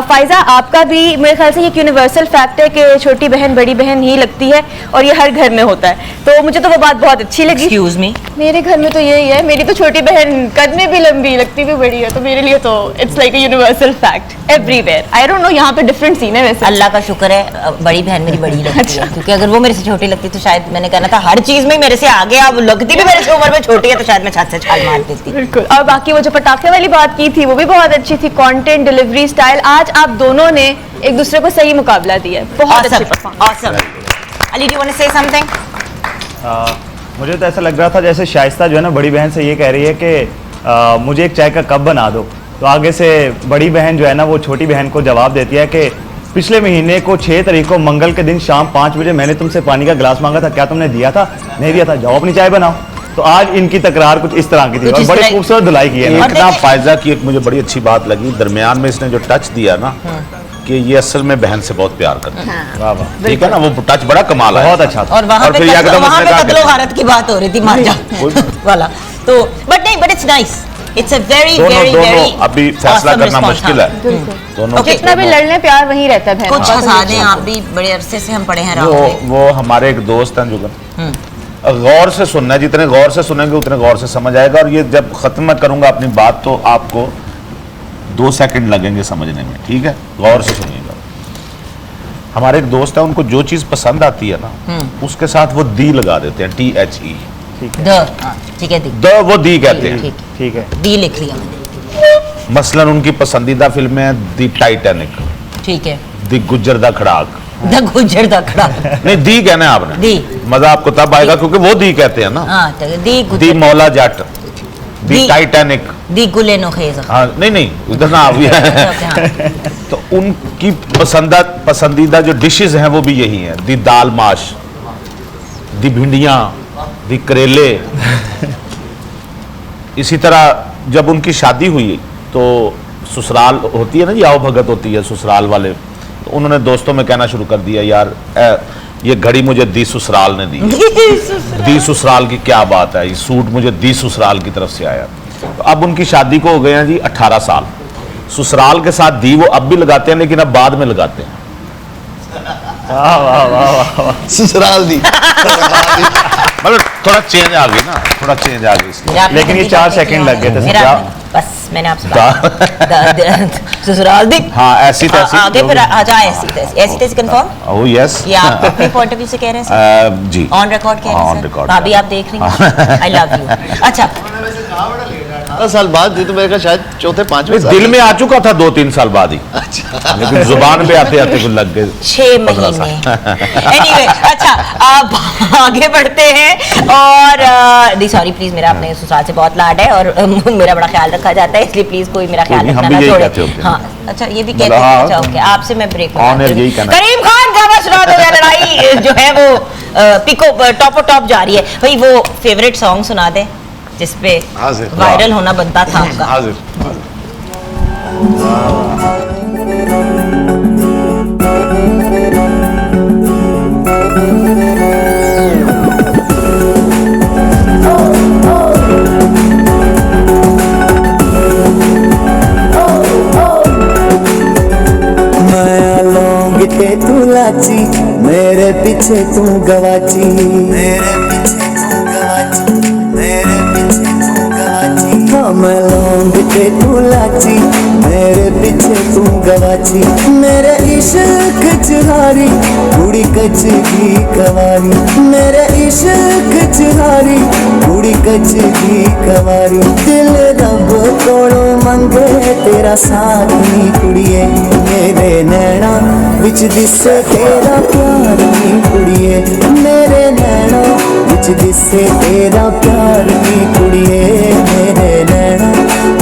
फायजा, आपका भी मेरे ख्याल से ये यूनिवर्सल फैक्ट है कि छोटी बहन बड़ी बहन ही लगती है और ये हर घर में होता है, तो मुझे तो वो बात बहुत अच्छी लगी।
एक्सक्यूज मी,
मेरे घर में तो यही है, मेरी तो छोटी बहन कद में भी लंबी लगती भी बड़ी है, तो मेरे लिए तो it's like a universal fact everywhere. I don't know, यहाँ पे डिफरेंट सीन है वैसे।
अल्लाह का शुक्र है बड़ी बहन मेरी बड़ी लगती है, क्योंकि अगर वो मेरे से छोटी लगती तो शायद मैंने कहना था हर चीज में मेरे से आगे, अब लगती भी मेरे से उम्र में छोटी है तो शायद मैं छत से छाल मार देती।
बिल्कुल। और बाकी वो जो पटाखे वाली बात की थी वो भी बहुत अच्छी थी, कंटेंट डिलीवरी स्टाइल, आज आप दोनों ने एक दूसरे को सही मुकाबला दिया है, बहुत अच्छी performance.
Awesome. Ali, do you want to say something?
मुझे तो ऐसा लग रहा था जैसे शाइस्ता जो है ना बड़ी बहन से ये कह रही है कि मुझे एक चाय का कप बना दो, तो आगे से बड़ी बहन जो है ना वो छोटी बहन को जवाब देती है कि पिछले महीने को 6 तारीख को मंगल के दिन शाम 5 बजे मैंने तुमसे पानी का गिलास मांगा था, क्या तुमने दिया था? नहीं दिया था, जाओ अपनी चाय बनाओ। तो आज इनकी तकरार कुछ इस तरह की थी और बड़ी खूबसूरत धुलाई की है।
एक ना फायजा की एक मुझे बड़ी अच्छी बात लगी, दरमियान में इसने जो टच दिया ना, कि ये असल में बहन से बहुत प्यार करता है। वाह वाह, ठीक है ना, वो टच बड़ा कमाल है,
बहुत अच्छा था।
और वहाँ पे कत्लो गारत की बात हो रही थी, मार जा वाला, तो बट नहीं, but it's nice, it's a very very very
अभी फैसला करना मुश्किल है दोनों।
जितना भी लड़ लें प्यार वहीं रहता है।
कुछ हंसा दें, आप भी बड़े अरसे से हम पढ़े हैं।
वो हमारे एक दोस्त हैं जुगन, गौर से सुनना है, जितने गौर से सुनेंगे उतने गौर से समझ आएगा। और ये जब ख़त्म मैं करूँगा अपनी बात तो आपको 2 सेकंड लगेंगे समझने में, ठीक है? गौर से सुनिएगा। हमारे एक दोस्त है, उनको जो चीज़ पसंद आती है ना उसके साथ वो दी लगा देते हैं, THE।
ठीक है,
द वो दी कहते हैं।
ठीक है।
दी लिख लिया मैंने।
मसलन उनकी पसंदीदा फिल्म है दी टाइटैनिक,
ठीक है।
दी गुज्जर दा खड़ाक।
द गुजर द खड़ा।
नहीं, दी कहना है आपने।
दी।
मजा आपको तब आएगा क्योंकि वो दी कहते हैं ना।
हाँ, दी
दी
गुजर।
मौला जट, दी
दी-
टाइटैनिक।
दी गुले नो खेजा।
हाँ, नहीं उधर ना अभी तो उनकी पसंदीदा जो डिशेस हैं वो भी यही हैं, दी दाल माश, दी भिंडियाँ, दी करेले। इसी तरह जब उनकी शादी हुई तो ससुराल होती है ना, ये आओ भगत होती है ससुराल वाले, तो उन्होंने दोस्तों में कहना शुरू कर दिया, यार ये घड़ी मुझे दी ससुराल ने दी। दी ससुराल की क्या बात है, ये सूट मुझे दी ससुराल की तरफ से आया। तो अब उनकी शादी को हो गए हैं जी 18 साल। ससुराल के साथ दी वो अब भी लगाते हैं, लेकिन अब बाद में लगाते हैं।
वाह वाह वाह वाह।
ससुराल दी।
मतलब थोड़ा चेंज आ गई ना, थोड़ा चेंज आ गई इसलिए।
लेकिन ये 4 सेकंड लग गए थे।
बस मैंने आपसे ससुराल दी।
हाँ, ऐसी तैसी।
आगे फिर आ जाए ऐसी तैसी कंफर्म।
Oh yes.
ये आप अपने पॉइंट ऑफ व्यू से कह रहे हैं सर?
जी
ऑन रिकॉर्ड कह रहे हैं
On
सर?
record।
भाभी आप देख रही हैं, आई लव यू। अच्छा,
18 साल बाद, ये तो मेरे ख्याल शायद चौथे पांचवें साल।
दिल में आ चुका था 2-3 साल बाद ही,
अच्छा।
लेकिन जुबान पे आते आते कुछ लग गए
6
15
महीने। एनीवे, अच्छा आप आगे बढ़ते हैं और सॉरी प्लीज, मेरा अपने ससुराल से बहुत लाड है और मेरा बड़ा ख्याल रखा जाता है, इसलिए प्लीज कोई मेरा ख्याल
नहीं, हम
रखना
भी
ना
यही
छोड़े।
कहते होते हैं।
हाँ, अच्छा ये भी
मतलब
कहते हैं।
हाँ,
अच्छा ओके, आपसे मैं ब्रेक
On air यही कहना।
करीम खान गाना सुना दो, यार लड़ाई जो है वो पिको टॉप जा रही है भाई। वो फेवरेट सॉन्ग सुना दे जिसपे
हाजिर।
वायरल होना बनता था आपका।
हाजिर।
मैं लौंग के तू लाची, मेरे पीछे तू गवाची, मेरे पीछे तू गवाची, मेरे पीछे तू गवाची। हाँ, मैं लौंग के तू लाची, मेरे पीछे तू गवाची। मेरे इश्क चुहारी कुड़ी कच की कवारी, मेरे इश्क चुहारी कुड़ी कच की कवारी। दिल रब कोलों मंगे तेरा साथ नी कुड़िए, मेरे नैना विच दिसे तेरा प्यार नी कुड़िए, मेरे नैना विच दिसे तेरा प्यार नी कुड़िए, मेरे नैना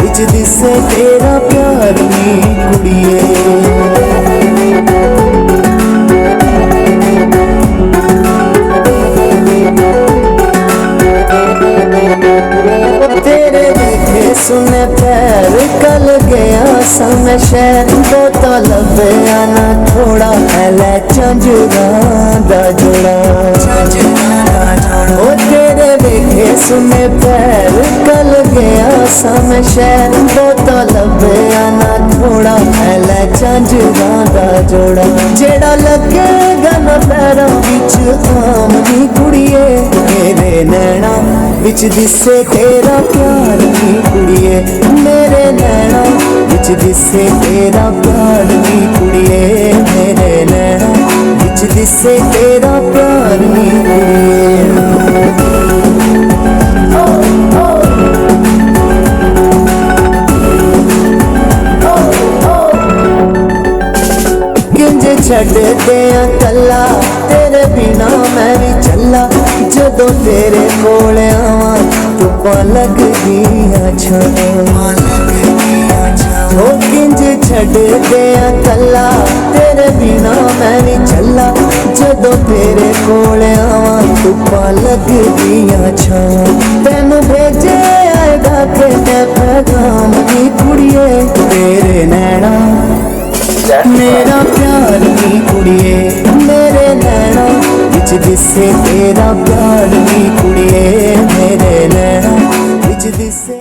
विच दिसे तेरा प्यार नी कुड़िए। तेरे देखे सुने पैर कल गया समय शहर, तो लभया ना थोड़ा पहले झंझुरा दा जोड़ा। ओ तेरे देखे सुने पैर कल गया समय शहर, तो लभया ना थोड़ा पहले झंझुरा दा जोड़ा। जेड़ा लगेगा ना पैरों विच आम दी कुड़िए, मेरे नैना विच दिसे तेरा प्यार नी कुड़िए, मेरे नैना विच दिसे तेरा प्यार नी कुड़िए, मेरे नैना विच दिसे तेरा प्यार नी कुड़िए। किंज छड़ दिया कला, तेरे बिना मैं भी चला, जदों तेरे कोल आवां धुप्पां लगदियां छावां। ओ किंज छड़ दिया कला, तेरे बिना मैं भी चला, जदों तेरे कोल आवां धुप्पां लगदियां छावां। तैनूं भेजे आएगा कि मैं पैगाम दी कुड़िए, तेरे नैना मेरा प्यार नी कुड़िए, मेरे नैना विच दिसे तेरा प्यार नी कुड़िए, मेरे नैना विच दिसे।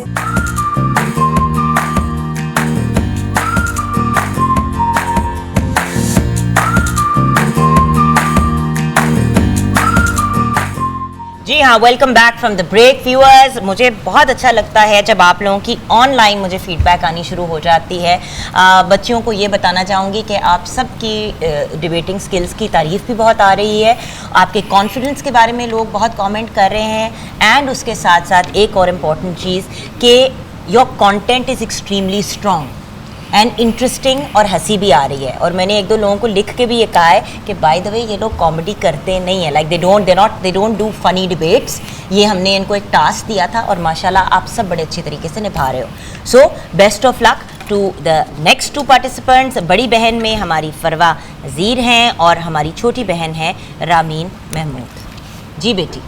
जी हाँ, welcome back from the break viewers. मुझे बहुत अच्छा लगता है जब आप लोगों की ऑनलाइन मुझे फीडबैक आनी शुरू हो जाती है। बच्चियों को ये बताना चाहूँगी कि आप सबकी डिबेटिंग स्किल्स की तारीफ भी बहुत आ रही है, आपके कॉन्फिडेंस के बारे में लोग बहुत कमेंट कर रहे हैं, एंड उसके साथ साथ एक और इम्पॉर्टेंट चीज़ कि your content is extremely strong and interesting, और हंसी भी आ रही है। और मैंने एक दो लोगों को लिख के भी ये कहा है कि बाय द वे ये लोग कॉमेडी करते नहीं है, like they don't do funny debates. ये हमने इनको एक टास्क दिया था और माशाल्लाह आप सब बड़े अच्छे तरीके से निभा रहे हो। So best of luck to the next 2 participants. बड़ी बहन में हमारी फरवा नज़ीर हैं और हमारी छोटी बहन है रामीन महमूद। जी बेटी,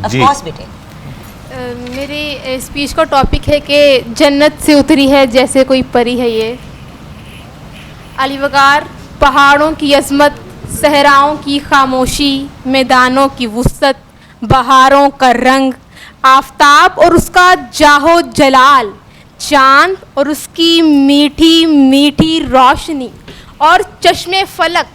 ऑफ
जी।
कोर्स बेटे।
मेरी स्पीच का टॉपिक है कि जन्नत से उतरी है जैसे कोई परी है ये। अली वकार, पहाड़ों की अज़मत, सहराओं की खामोशी, मैदानों की वुसअत, बहारों का रंग, आफताब और उसका जाहो जलाल, चांद और उसकी मीठी मीठी रोशनी, और चश्मे फलक,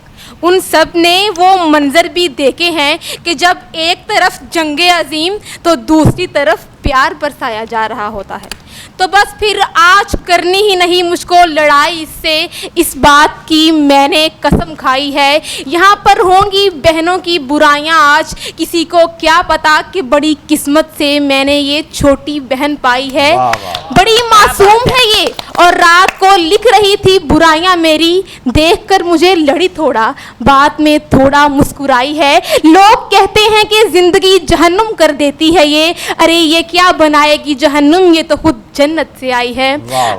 उन सब ने वो मंजर भी देखे हैं कि जब एक तरफ जंगे अजीम तो दूसरी तरफ प्यार बरसाया जा रहा होता है। तो बस फिर आज करनी ही नहीं मुझको लड़ाई इससे, इस बात की मैंने कसम खाई है। यहाँ पर होंगी बहनों की बुराइयाँ आज, किसी को क्या पता कि बड़ी किस्मत से मैंने ये छोटी बहन पाई है। बड़ी मासूम है ये, और रात को लिख रही थी बुराइयाँ मेरी, देखकर मुझे लड़ी थोड़ा, बात में थोड़ा मुस्कुराई है। लोग कहते हैं कि ज़िंदगी जहन्नुम कर देती है ये, अरे ये क्या बनाएगी जहन्नुम, ये तो खुद जन्नत से आई है।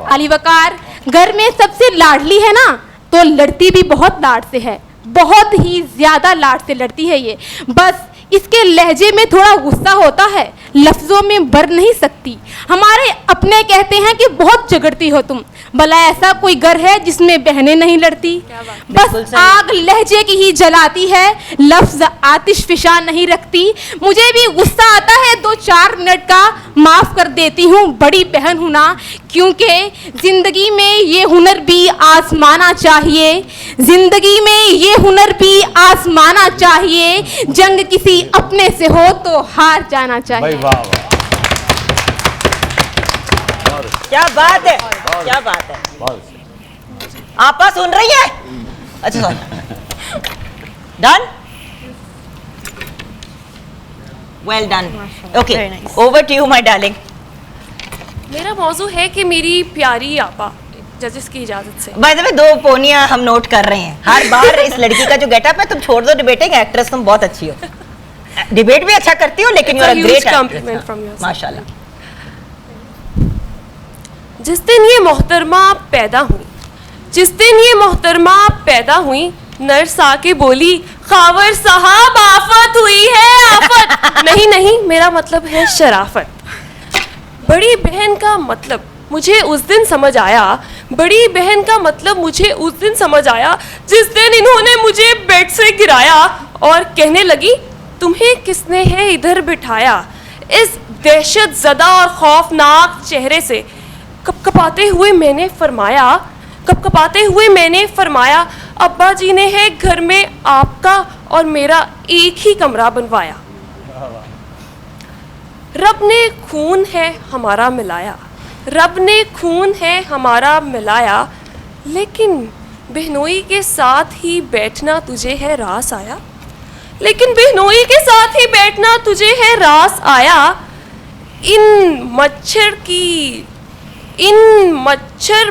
अली वकार, घर में सबसे लाडली है ना, तो लड़ती भी बहुत लाड से है, बहुत ही ज़्यादा लाड से लड़ती है ये। बस इसके लहजे में थोड़ा गुस्सा होता है, लफ्ज़ों में बर नहीं सकती। हमारे अपने कहते हैं कि बहुत झगड़ती हो तुम, भला ऐसा कोई घर है जिसमें बहनें नहीं लड़ती? बस आग लहजे की ही जलाती है, लफ्ज़ आतिश फिशा नहीं रखती। मुझे भी गुस्सा आता है 2-4 मिनट का, माफ़ कर देती हूँ, बड़ी बहन हूँ ना, क्योंकि ज़िंदगी में ये हुनर भी आजमाना चाहिए, ज़िंदगी में ये हुनर भी आजमाना चाहिए। जंग किसी अपने से हो तो हार जाना चाहिए।
भाई वाह वाह,
क्या बात है, क्या बात है। आपा सुन रही है? अच्छा sorry, done, well done, okay, over to you my darling.
मेरा मौजू है कि मेरी प्यारी आपा, जजेस की इजाजत से।
बाय द वे 2 पोनियां हम नोट कर रहे हैं हर बार। इस लड़की का जो गेटअप है, तुम छोड़ दो डिबेटिंग, एक्ट्रेस तुम बहुत अच्छी हो, डिबेट भी अच्छा करती हो, लेकिन you are a great
compliment from your
माशाल्लाह।
जिस दिन ये मोहतरमा पैदा हुई, जिस दिन ये मोहतरमा पैदा हुई, नर्स आके बोली, खावर साहब आफत हुई है, आफत। नहीं नहीं, मेरा मतलब है शराफत। बड़ी बहन का मतलब मुझे उस दिन समझ आया, बड़ी बहन का मतलब मुझे उस दिन समझ आया, जिस दिन इन्होंने मुझे बेड से गिराया और कहने लगी, तुम्हें किसने है इधर बिठाया। इस दहशत ज़दा और खौफनाक चेहरे से कपकपाते हुए मैंने फरमाया, अब्बा जी ने है घर में आपका और मेरा एक ही कमरा बनवाया। रब ने खून है हमारा मिलाया, रब ने खून है हमारा मिलाया, लेकिन बहनोई के साथ ही बैठना तुझे है रास आया, लेकिन बहनोई के साथ ही बैठना तुझे है रास आया। इन मच्छर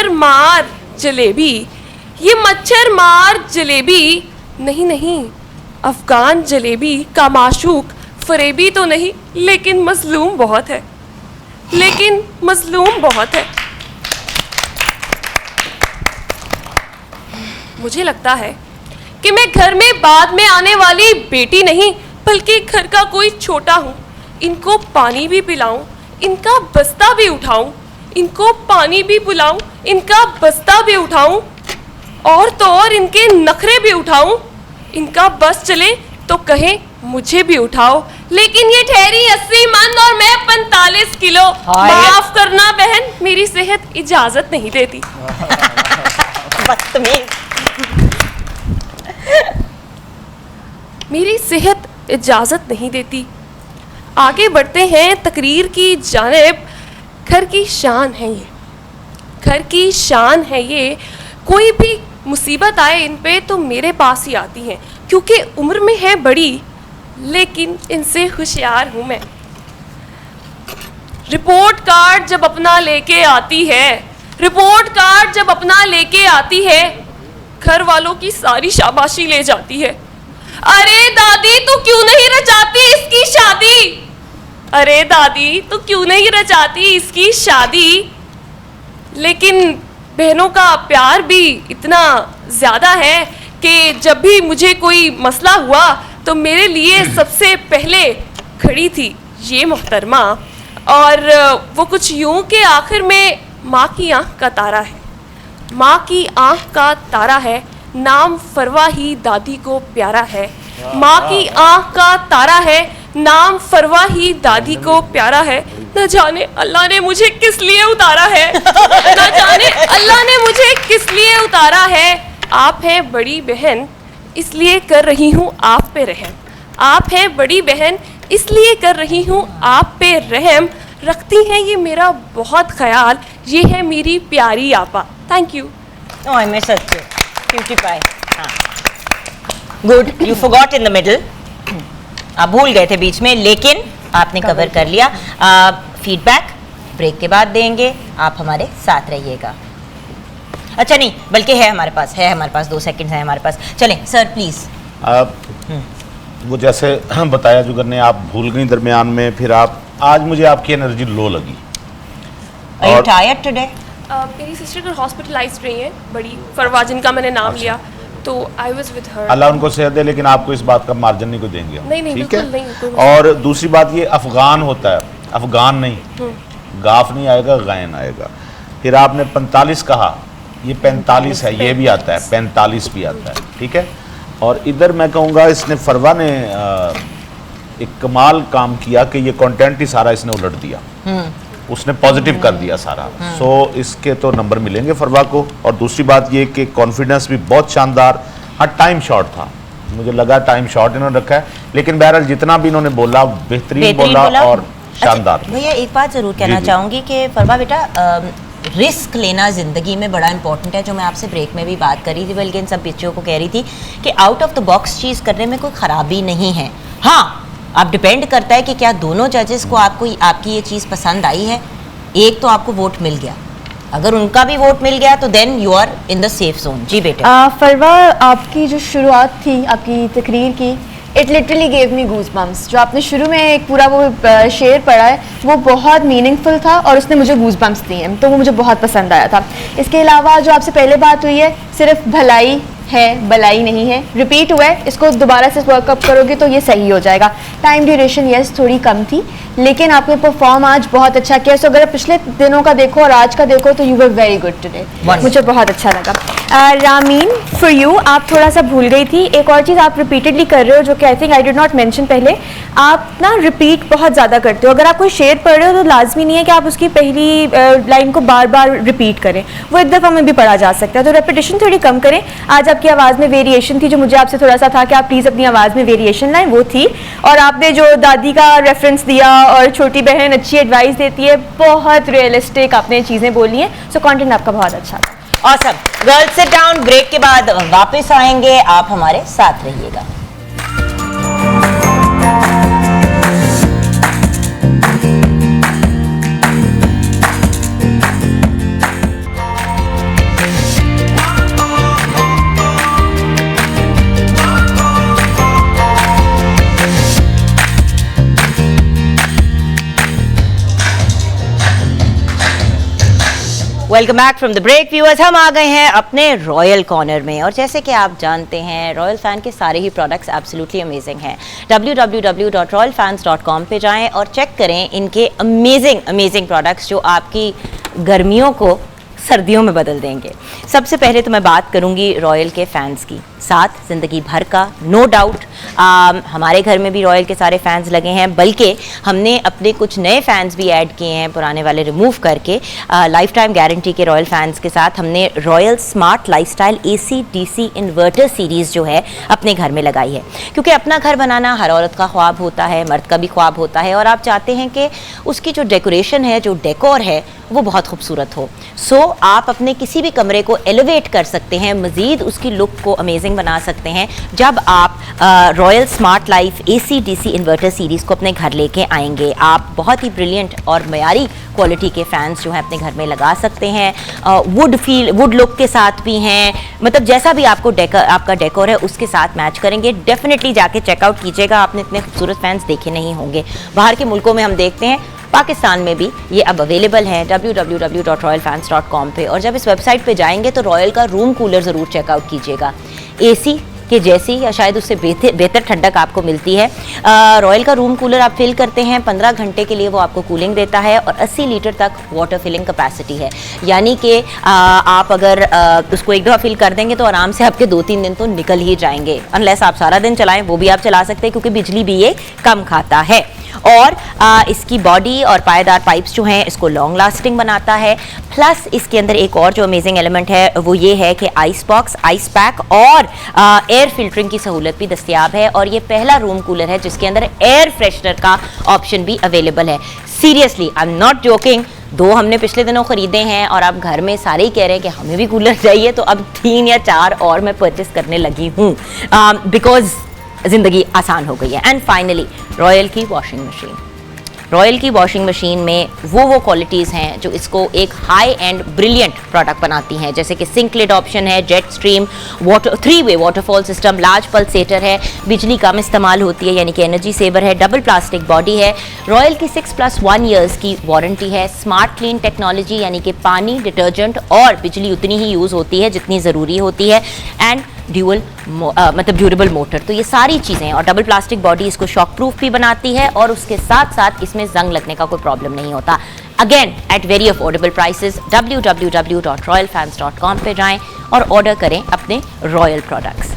मार जलेबी, ये मच्छर मार जलेबी, नहीं नहीं, अफगान जलेबी का माशूक फरेबी तो नहीं, लेकिन मजलूम बहुत है, लेकिन मजलूम बहुत है। मुझे लगता है कि मैं घर में बाद में आने वाली बेटी नहीं, बल्कि घर का कोई छोटा हूँ। इनको पानी भी पिलाऊं, इनका बस्ता भी उठाऊं, इनको पानी भी पिलाऊं, इनका बस्ता भी उठाऊं, और तो और इनके नखरे भी उठाऊं। इनका बस चले तो कहें मुझे भी उठाओ, लेकिन ये ठहरी 80 मन और मैं 45 किलो। माफ करना बहन, मेरी सेहत इजाजत नहीं देती। मेरी सेहत इजाज़त नहीं देती। आगे बढ़ते हैं तकरीर की जानिब। घर की शान है ये, घर की शान है ये, कोई भी मुसीबत आए इन पे तो मेरे पास ही आती हैं, क्योंकि उम्र में है बड़ी लेकिन इनसे होशियार हूँ मैं। रिपोर्ट कार्ड जब अपना लेके आती है, रिपोर्ट कार्ड जब अपना लेके आती है, घर वालों की सारी शाबाशी ले जाती है। अरे दादी तू क्यों नहीं रचाती इसकी शादी, अरे दादी तू क्यों नहीं रचाती इसकी शादी। लेकिन बहनों का प्यार भी इतना ज़्यादा है कि जब भी मुझे कोई मसला हुआ तो मेरे लिए सबसे पहले खड़ी थी ये मोहतरमा। और वो कुछ यूं के आखिर में माँ की आँख का तारा है, माँ की आँख का तारा है, नाम फरवा ही दादी को प्यारा है। माँ की आँख का तारा है, नाम फरवा ही दादी को प्यारा है। न जाने अल्लाह ने मुझे किस लिए उतारा है, न जाने अल्लाह ने मुझे किस लिए उतारा है। आप हैं बड़ी बहन इसलिए कर रही हूँ आप पे रहम, आप हैं बड़ी बहन इसलिए कर रही हूँ आप पे रहम। रखती हैं ये मेरा बहुत ख्याल, ये है मेरी प्यारी आपा। Thank you.
Oh, I miss it too. Cutie pie. हाँ. Good. You forgot in the middle. आप भूल गए थे बीच में, लेकिन आपने कवर कर लिया। फीडबैक ब्रेक के बाद देंगे, आप हमारे साथ रहिएगा। अच्छा नहीं, बल्कि है हमारे पास 2 सेकंड है हमारे पास। चलें सर प्लीज।
वो जैसे बताया जुगर ने, आप भूल गई दरमियान में, फिर आप आज मुझे आपकी एनर्जी लो लगी।
Are you tired today?
मेरी सिस्टर को हॉस्पिटलाइज रही है बड़ी फरवा, जिनका मैंने नाम लिया, तो आई वाज विद हर।
अल्लाह उनको सेहत दे, लेकिन आपको इस बात का मार्जिन नहीं को देंगे हम।
नहीं,
ठीक है।
नहीं,
और दूसरी बात ये अफगान होता है, अफगान नहीं, गाफ नहीं आएगा, गायन आएगा। फिर आपने 45 कहा, ये 45 है, ये भी आता है, 45 भी आता है। ठीक है। और इधर मैं कहूँगा इसने फरवा ने एक कमाल काम किया कि ये कंटेंट ही सारा इसने उलट दिया, उसने पॉजिटिव कर दिया सारा। सो इसके तो नंबर मिलेंगे फरवा को। और दूसरी बात ये कि कॉन्फिडेंस भी बहुत शानदार। हाँ, टाइम शॉर्ट था, मुझे लगा टाइम शॉर्ट इन्होंने रखा है, लेकिन बहरहाल जितना भी इन्होंने बोला बेहतरीन बोला और शानदार।
अच्छा, भैया एक बात जरूर कहना चाहूँगी कि फरवा बेटा, रिस्क लेना ज़िंदगी में बड़ा इंपॉर्टेंट है, जो मैं आपसे ब्रेक में भी बात करी थी, बल्कि इन सब बच्चों को कह रही थी कि आउट ऑफ द बॉक्स चीज़ करने में कोई ख़राबी नहीं है। हाँ, आप डिपेंड करता है कि क्या दोनों जजेस को आपकी ये चीज़ पसंद आई है। एक तो आपको वोट मिल गया, अगर उनका भी वोट मिल गया तो then you are in the safe zone. जी बेटा।
फरवा, आपकी जो शुरुआत थी आपकी तकरीर की, it literally gave me goose bumps. जो आपने शुरू में एक पूरा वो शेर पढ़ा है, वो बहुत मीनिंगफुल था और उसने मुझे गूज बम्स दिए हैं, तो वो मुझे बहुत पसंद आया था। इसके अलावा जो आपसे पहले बात हुई है, सिर्फ भलाई है, भलाई नहीं है, रिपीट हुआ है, इसको दोबारा से वर्कअप करोगे तो ये सही हो जाएगा। टाइम ड्यूरेशन यस थोड़ी कम थी, लेकिन आपने परफॉर्म आज बहुत अच्छा किया। सो अगर पिछले दिनों का देखो और आज का देखो तो you were very good today, मुझे बहुत अच्छा लगा। रामीन, फॉर यू, आप थोड़ा सा भूल गई थी एक और चीज़, आप रिपीटेडली कर रहे हो, जो कि I think I did not mention पहले। आप ना रिपीट बहुत ज़्यादा करते हो। अगर आप कोई शेर पढ़ रहे हो तो लाजमी नहीं है कि आप उसकी पहली लाइन को बार बार रिपीट करें, वो एक दफ़ा में भी पढ़ा जा सकता है, तो रेपिटेशन थोड़ी कम करें। आज आपकी आवाज़ में वेरिएशन थी, जो मुझे आपसे थोड़ा सा था कि आप प्लीज़ अपनी आवाज़ में वेरिएशन लाएं, वो थी। और आपने जो दादी का रेफरेंस दिया और छोटी बहन अच्छी एडवाइस देती है, बहुत रियलिस्टिक आपने चीज़ें बोली हैं। सो कंटेंट आपका बहुत अच्छा था।
Awesome. Girls sit down, break के बाद वापस आएंगे, आप हमारे साथ रहिएगा। Welcome back from the break viewers. हम आ गए हैं अपने रॉयल कॉर्नर में, और जैसे कि आप जानते हैं रॉयल फैन के सारे ही प्रोडक्ट्स एब्सोल्युटली अमेजिंग हैं। www.royalfans.com पे जाएं और चेक करें इनके अमेजिंग प्रोडक्ट्स, जो आपकी गर्मियों को सर्दियों में बदल देंगे। सबसे पहले तो मैं बात करूंगी रॉयल के फैंस की, साथ ज़िंदगी भर का, नो डाउट। हमारे घर में भी रॉयल के सारे फैंस लगे हैं, बल्कि हमने अपने कुछ नए फैंस भी ऐड किए हैं, पुराने वाले रिमूव करके। लाइफ टाइम गारंटी के रॉयल फैंस के साथ हमने royal smart lifestyle AC DC inverter series जो है अपने घर में लगाई है, क्योंकि अपना घर बनाना हर औरत का ख्वाब होता है, मर्द का भी ख्वाब होता है, और आप चाहते हैं कि उसकी जो डेकोरेशन है, जो डेकोर है, वो बहुत खूबसूरत हो। सो आप अपने किसी भी कमरे को एलिवेट कर सकते हैं, मज़ीद उसकी लुक को अमेजिंग बना सकते हैं जब आप royal smart life AC DC inverter series को अपने घर लेके आएंगे। आप बहुत ही ब्रिलियंट और मयारी क्वालिटी के फैंस जो हैं अपने घर में लगा सकते हैं। वुड लुक के साथ भी हैं, मतलब जैसा भी आपको आपका डेकोर है उसके साथ मैच करेंगे। डेफिनेटली जाके चेकआउट कीजिएगा, आपने इतने खूबसूरत फैंस देखे नहीं होंगे। बाहर के मुल्कों में हम देखते हैं, पाकिस्तान में भी ये अब अवेलेबल है www.royalfans.com पे। और जब इस वेबसाइट पे जाएंगे तो रॉयल का रूम कूलर ज़रूर चेकआउट कीजिएगा। AC के जैसी या शायद उससे बेहतर ठंडक आपको मिलती है। रॉयल का रूम कूलर आप फिल करते हैं, 15 घंटे के लिए वो आपको कूलिंग देता है, और 80 लीटर तक वाटर फिलिंग कैपेसिटी है। यानी कि आप अगर उसको एक दफ़ा फिल कर देंगे तो आराम से आपके 2-3 दिन तो निकल ही जाएंगे। अनलेस आप सारा दिन चलाएं, वो भी आप चला सकते हैं, क्योंकि बिजली भी ये कम खाता है। और इसकी बॉडी और पायदार पाइप्स जो हैं इसको लॉन्ग लास्टिंग बनाता है। प्लस इसके अंदर एक और जो अमेजिंग एलिमेंट है वो ये है कि आइस बॉक्स, आइस पैक और एयर फिल्टरिंग की सहूलत भी दस्तयाब है। और ये पहला रूम कूलर है जिसके अंदर एयर फ्रेशनर का ऑप्शन भी अवेलेबल है। Seriously, I am not joking, 2 हमने पिछले दिनों ख़रीदे हैं और अब घर में सारे ही कह रहे हैं कि हमें भी कूलर चाहिए, तो अब 3 या 4 और मैं परचेस करने लगी हूँ, बिकॉज ज़िंदगी आसान हो गई है। एंड फाइनली रॉयल की वॉशिंग मशीन। रॉयल की वॉशिंग मशीन में वो क्वालिटीज़ हैं जो इसको एक हाई एंड ब्रिलियंट प्रोडक्ट बनाती हैं, जैसे कि सिंक लिड ऑप्शन है, जेट स्ट्रीम, 3-वे वाटरफॉल सिस्टम, लार्ज पल्सेटर है, बिजली कम इस्तेमाल होती है यानी कि एनर्जी सेवर है, डबल प्लास्टिक बॉडी है। रॉयल की 6+1 ईयर्स की वारंटी है। स्मार्ट क्लीन टेक्नोलॉजी यानी कि पानी, डिटर्जेंट और बिजली उतनी ही यूज़ होती है जितनी ज़रूरी होती है। एंड ड्यूरेबल मोटर, तो ये सारी चीज़ें, और डबल प्लास्टिक बॉडी इसको शॉक प्रूफ भी बनाती है, और उसके साथ साथ इसमें जंग लगने का कोई प्रॉब्लम नहीं होता। Again at very affordable prices. www.royalfans.com पे जाएं और ऑर्डर करें अपने रॉयल प्रोडक्ट्स।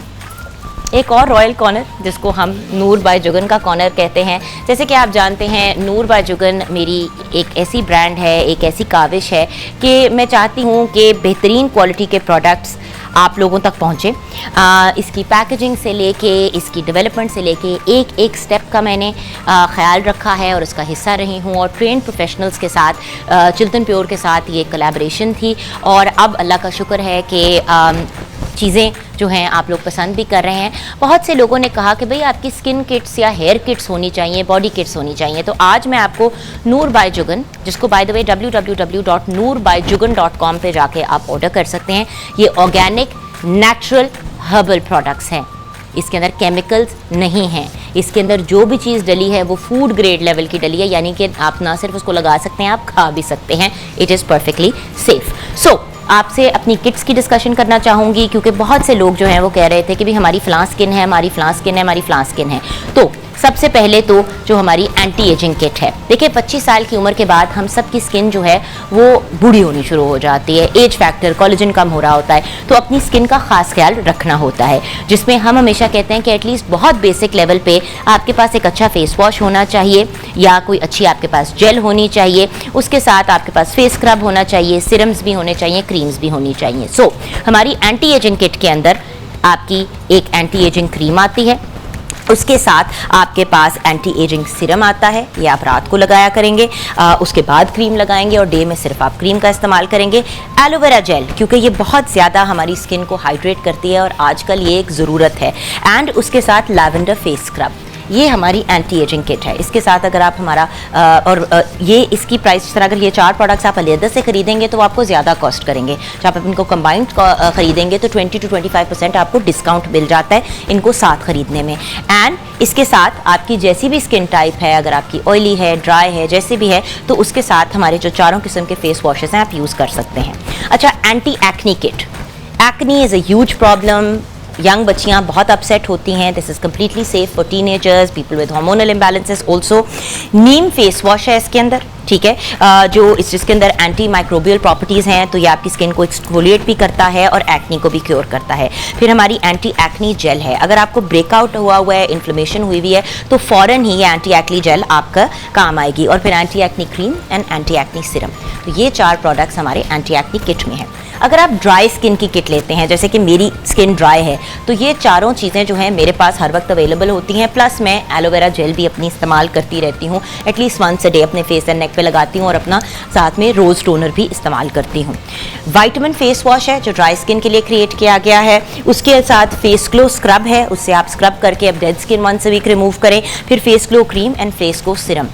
एक और रॉयल कॉर्नर जिसको हम नूर बाय जुगन का कॉर्नर कहते हैं। जैसे कि आप जानते हैं, नूर बाय जुगन मेरी एक ऐसी ब्रांड है, एक ऐसी काविश है कि मैं चाहती हूँ कि बेहतरीन क्वालिटी के प्रोडक्ट्स आप लोगों तक पहुँचे। इसकी पैकेजिंग से लेके, इसकी डेवलपमेंट से लेके एक स्टेप का मैंने ख्याल रखा है और इसका हिस्सा रही हूँ। और ट्रेन प्रोफेशनल्स के साथ, चिल्तन प्योर के साथ ये कोलैबोरेशन थी, और अब अल्लाह का शुक्र है कि चीज़ें जो हैं आप लोग पसंद भी कर रहे हैं। बहुत से लोगों ने कहा कि भाई आपकी स्किन किट्स या हेयर किट्स होनी चाहिए, बॉडी किट्स होनी चाहिए, तो आज मैं आपको नूर बाय जुगन, जिसको बाय द वे www.noorbyjugan.com पे जाके आप ऑर्डर कर सकते हैं। ये ऑर्गेनिक नेचुरल हर्बल प्रोडक्ट्स हैं, इसके अंदर केमिकल्स नहीं हैं, इसके अंदर जो भी चीज़ डली है वो फूड ग्रेड लेवल की डली है, यानी कि आप ना सिर्फ उसको लगा सकते हैं, आप खा भी सकते हैं। It is perfectly safe. So आपसे अपनी किट्स की डिस्कशन करना चाहूँगी, क्योंकि बहुत से लोग जो हैं वो कह रहे थे कि भी हमारी फ़लाँ स्किन है, हमारी फ़लाँ स्किन है, हमारी फ़लाँ स्किन है। तो सबसे पहले तो जो हमारी एंटी एजिंग किट है, देखिए 25 साल की उम्र के बाद हम सब की स्किन जो है वो बूढ़ी होनी शुरू हो जाती है, एज फैक्टर, कोलेजन कम हो रहा होता है, तो अपनी स्किन का ख़ास ख्याल रखना होता है, जिसमें हम हमेशा कहते हैं कि एटलीस्ट बहुत बेसिक लेवल पे आपके पास एक अच्छा फेस वॉश होना चाहिए, या कोई अच्छी आपके पास जेल होनी चाहिए, उसके साथ आपके पास फेस स्क्रब होना चाहिए, सिरम्स भी होने चाहिए, क्रीम्स भी होनी चाहिए। सो हमारी एंटी एजिंग किट के अंदर आपकी एक एंटी एजिंग क्रीम आती है, उसके साथ आपके पास एंटी एजिंग सिरम आता है, ये आप रात को लगाया करेंगे, उसके बाद क्रीम लगाएंगे, और डे में सिर्फ आप क्रीम का इस्तेमाल करेंगे। एलोवेरा जेल, क्योंकि ये बहुत ज़्यादा हमारी स्किन को हाइड्रेट करती है और आजकल ये एक ज़रूरत है। एंड उसके साथ लैवेंडर फेस स्क्रब, ये हमारी एंटी एजिंग किट है। इसके साथ अगर आप हमारा ये इसकी प्राइस, जिस तरह अगर ये 4 प्रोडक्ट्स आप अलग से खरीदेंगे तो आपको ज़्यादा कॉस्ट करेंगे। जब आप इनको कंबाइंड खरीदेंगे तो 20 to 25% आपको डिस्काउंट मिल जाता है इनको साथ खरीदने में। एंड इसके साथ आपकी जैसी भी स्किन टाइप है, अगर आपकी ऑयली है, ड्राई है, जैसे भी है, तो उसके साथ हमारे जो 4 किस्म के फेस वॉशेस हैं आप यूज़ कर सकते हैं। अच्छा, anti acne kit. Acne is a huge problem, young बच्चियाँ बहुत अपसेट होती हैं, this is completely safe for teenagers, people with hormonal imbalances also. Neem face wash है इसके अंदर, ठीक है, जो इसके अंदर एंटी माइक्रोबियल प्रॉपर्टीज़ हैं, तो ये आपकी स्किन को एक्सफोलिएट भी करता है और एक्नी को भी क्योर करता है। फिर हमारी एंटी एक्नी जेल है, अगर आपको ब्रेकआउट हुआ है, इन्फ्लेमेशन हुई हुई है, तो फ़ौरन ही ये एंटी एक्नी जेल आपका काम आएगी। और फिर anti acne cream and anti acne Siram, तो ये 4 प्रोडक्ट्स हमारे एंटी एक्नी किट में हैं। अगर आप ड्राई स्किन की किट लेते हैं, जैसे कि मेरी स्किन ड्राई है, तो ये चारों चीज़ें जो हैं मेरे पास हर वक्त अवेलेबल होती हैं। प्लस मैं एलोवेरा जेल भी अपनी इस्तेमाल करती रहती हूँ, एटलीस्ट वंस अ डे अपने फेस एंड नेक पे लगाती हूँ, और अपना साथ में रोज़ टोनर भी इस्तेमाल करती हूँ। विटामिन फेस वॉश है जो ड्राई स्किन के लिए क्रिएट किया गया है। उसके साथ फेस ग्लो स्क्रब है, उससे आप स्क्रब करके अब dead skin once a week remove करें। फिर face glow cream and face glow serum.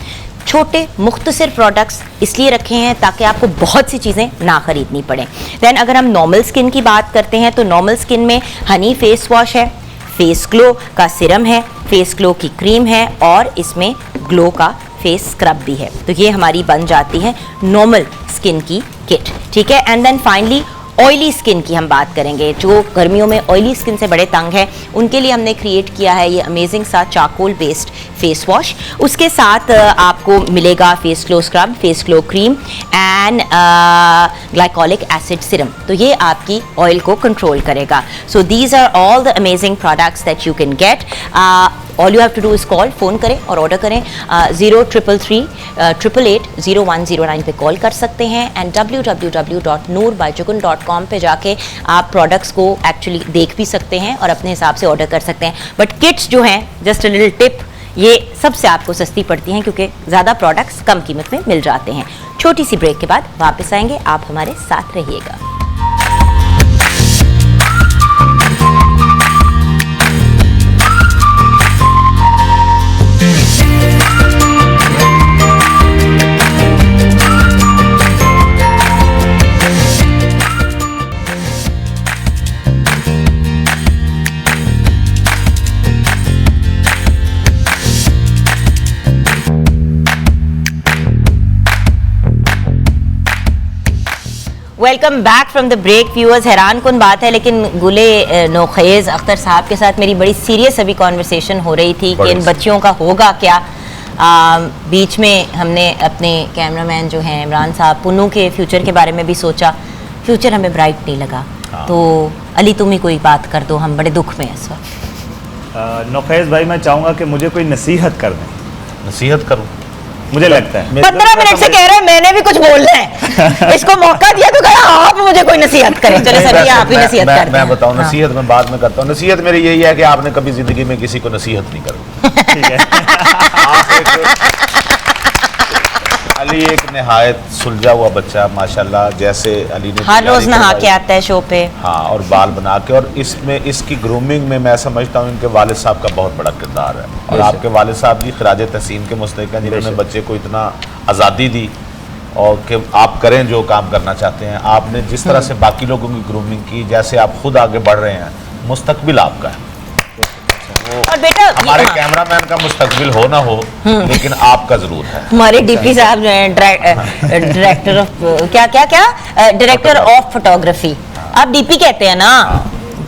छोटे मुख्तसर प्रोडक्ट्स इसलिए रखे हैं ताकि आपको बहुत सी चीज़ें ना खरीदनी पड़े। दैन अगर हम नॉर्मल स्किन की बात करते हैं, तो नॉर्मल स्किन में हनी फेस वॉश है, फेस ग्लो का सिरम है, फेस ग्लो की क्रीम है, और इसमें ग्लो का फेस स्क्रब भी है। तो ये हमारी बन जाती है नॉर्मल स्किन की किट, ठीक है। And then finally oily skin की हम बात करेंगे, जो गर्मियों में ऑयली स्किन से बड़े तंग है, उनके लिए हमने क्रिएट किया है ये अमेजिंग सा चारकोल बेस्ड फेस वॉश। उसके साथ आपको मिलेगा face glow scrub, face glow cream and glycolic acid serum, तो ये आपकी ऑयल को कंट्रोल करेगा। So these are all the amazing products that you can get. All you have to do is call, phone करें और order करें। 0333-888-0109 पे call कर सकते हैं, एंड www.noorbyjugan.com पे जाके आप प्रोडक्ट्स को एक्चुअली देख भी सकते हैं और अपने हिसाब से ऑर्डर कर सकते हैं। बट किट्स जो हैं, जस्ट अ लिटिल टिप, ये सबसे आपको सस्ती पड़ती हैं क्योंकि ज़्यादा प्रोडक्ट्स कम कीमत में मिल जाते हैं। छोटी सी ब्रेक के बाद वापस आएंगे, आप हमारे साथ रहिएगा। Welcome back from the break. Viewers, हैरान कुन बात है, लेकिन गुले नोखेज़ अख्तर साहब के साथ मेरी बड़ी सीरियस अभी कॉन्वर्सेशन हो रही थी कि इन बच्चियों का होगा क्या। बीच में हमने अपने कैमरामैन जो हैं इमरान साहब, पुन्नू के फ्यूचर के बारे में भी सोचा, फ्यूचर हमें ब्राइट नहीं लगा। तो अली तुम ही कोई बात कर दो, हम बड़े दुख में हैं इस वक्त।
नोखेज़ भाई, मैं चाहूँगा कि मुझे कोई नसीहत कर दें।
नसीहत करूँ?
मुझे लगता है
15 मिनट से कह रहे हैं मैंने भी कुछ बोलना है, इसको मौका दिया तो कहा आप मुझे कोई नसीहत करें। चलो सर, आप ही नसीहत करते हैं।
मैं बताऊं, नसीहत मैं बाद में करता हूं। नसीहत मेरी यही है कि आपने कभी जिंदगी में किसी को नसीहत नहीं करी।
ठीक है।
अली एक निहायत सुलझा हुआ बच्चा माशाल्लाह, जैसे अली ने
हर रोज नहा के आता है शो पे,
हाँ, और बाल बना के, और इसमें इसकी ग्रूमिंग में मैं समझता हूँ इनके वालिद साहब का बहुत बड़ा किरदार है। और आपके वालिद साहब भी खिराज तहसीन के मुस्तहिक हैं, जिन्होंने बच्चे को इतना आज़ादी दी और कि आप करें जो काम करना चाहते हैं। आपने जिस तरह से बाकी लोगों की ग्रूमिंग की, जैसे आप खुद आगे बढ़ रहे हैं, मुस्तकबिल आपका है।
और बेटा
हमारे कैमरामैन का मुस्तकबिल हो ना हो, लेकिन आपका जरूर है।
हमारे डीपी साहब जो हैं डायरेक्टर ऑफ क्या डायरेक्टर ऑफ फोटोग्राफी, आप डीपी कहते हैं ना,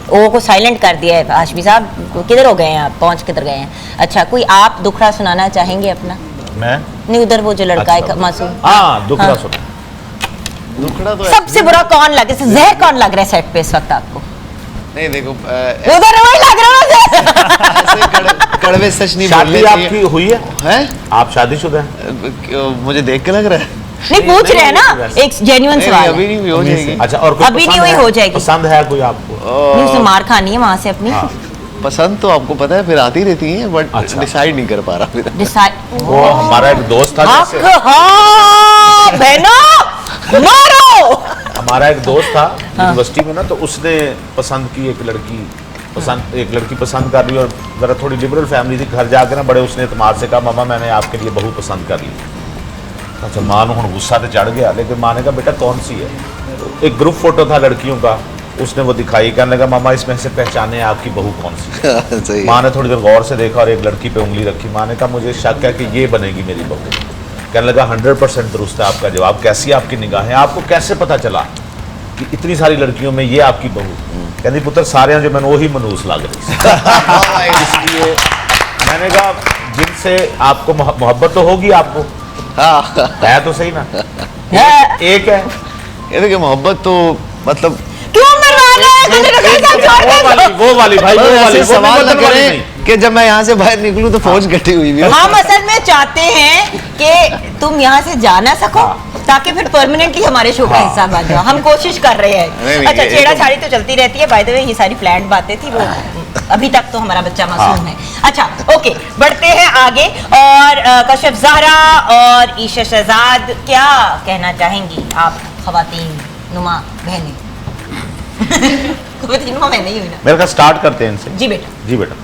वो को साइलेंट कर दिया है। हाशमी साहब किधर हो गए हैं, आप पहुंच किधर गए हैं? अच्छा, कोई आप दुखड़ा सुनाना चाहेंगे अपना?
मैं
नहीं, उधर वो जो लड़का है मासूम,
हाँ, दुखड़ा सुना।
दुखड़ा तो
सबसे बुरा कौन लगे, जहर कौन लग रहा है सेट पे इस वक्त आपको?
नहीं, देखो
उधर वही लग रहा है।
ऐसे कड़वे सच नहीं बोलने
शादी
चाहिए।
आपकी हुई है?
हैं?
आप शादीशुदा हैं?
मुझे देख के लग रहा है।
नहीं, पूछ रहे हैं ना, एक जेन्युइन
नहीं,
सवाल
अभी
है।
नहीं हो जाएगी।
अच्छा, और कोई
अभी नहीं
पसंद
हुई,
है?
हो जाएगी।
पसंद है कोई आपको?
नहीं, उसे मार खानी है वहां से अपनी।
पसंद तो आपको पता है, फिर आती रहती है, बट
अच्छा।
डिसाइड नहीं कर पा रहा अभी तक।
वो हमारा एक दोस्त था, जैसे
बहनों मारो।
हमारा एक दोस्त था यूनिवर्सिटी में ना, तो उसने पसंद की एक लड़की पसंद कर ली, और ज़रा थोड़ी लिबरल फैमिली थी। घर जाकर ना बड़े उसने इतमाद से कहा, मामा मैंने आपके लिए बहू पसंद कर ली। अच्छा, माँ हूँ गुस्सा तो चढ़ गया, लेकिन माँ ने कहा बेटा कौन सी है? तो एक ग्रुप फोटो था लड़कियों का, उसने वो दिखाई, कहने लगा मामा इसमें से पहचाने आपकी बहू कौन सी है? माँ ने थोड़ी देर गौर से देखा और एक लड़की पे उंगली रखी। माँ ने कहा मुझे शक है कि ये बनेगी मेरी बहू। कहने लगा 100% दुरुस्त है आपका जवाब, कैसी आपकी निगाहें, आपको कैसे पता चला कि इतनी सारी लड़कियों में ये आपकी बहू? कहती पुत्र सारे जो मैंने वही मनूस लग रही इसलिए मैंने कहा जिनसे आपको मोहब्बत तो होगी आपको,
हाँ
है तो सही ना, एक है
ये देखिए मोहब्बत तो मतलब
क्यों मरवा रहे
वो वाली भाई, वो वाली
सवाल न करें कि जब मैं यहाँ से बाहर निकलूं तो फौज इकट्ठी हुई भी हो।
हम असल में चाहते हैं कि तुम यहाँ से जा ना सको ताकि फिर परमानेंटली हमारे शो का हिस्सा बन जाओ। हम कोशिश कर रहे हैं। अच्छा, छेड़ाछाड़ी तो चलती रहती है, बाय द वे ये सारी प्लान्ड बातें थी, वो अभी तक तो हमारा बच्चा मासूम है। अच्छा ओके, बढ़ते हैं आगे। और कशिफ ज़हरा और ईशा शहजाद, क्या कहना चाहेंगी आप ख़वातीन नुमा बहनें? ख़वातीन नुमा बहनें ही हुई ना।
मेरे ख्याल स्टार्ट करते हैं इनसे।
जी बेटा,
जी बेटा,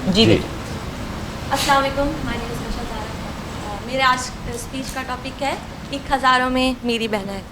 जी बेटा।
अस्सलाम वालेकुम, my name is Isha Zahra. मेरे आज स्पीच का टॉपिक है 1000 में मेरी बहन है।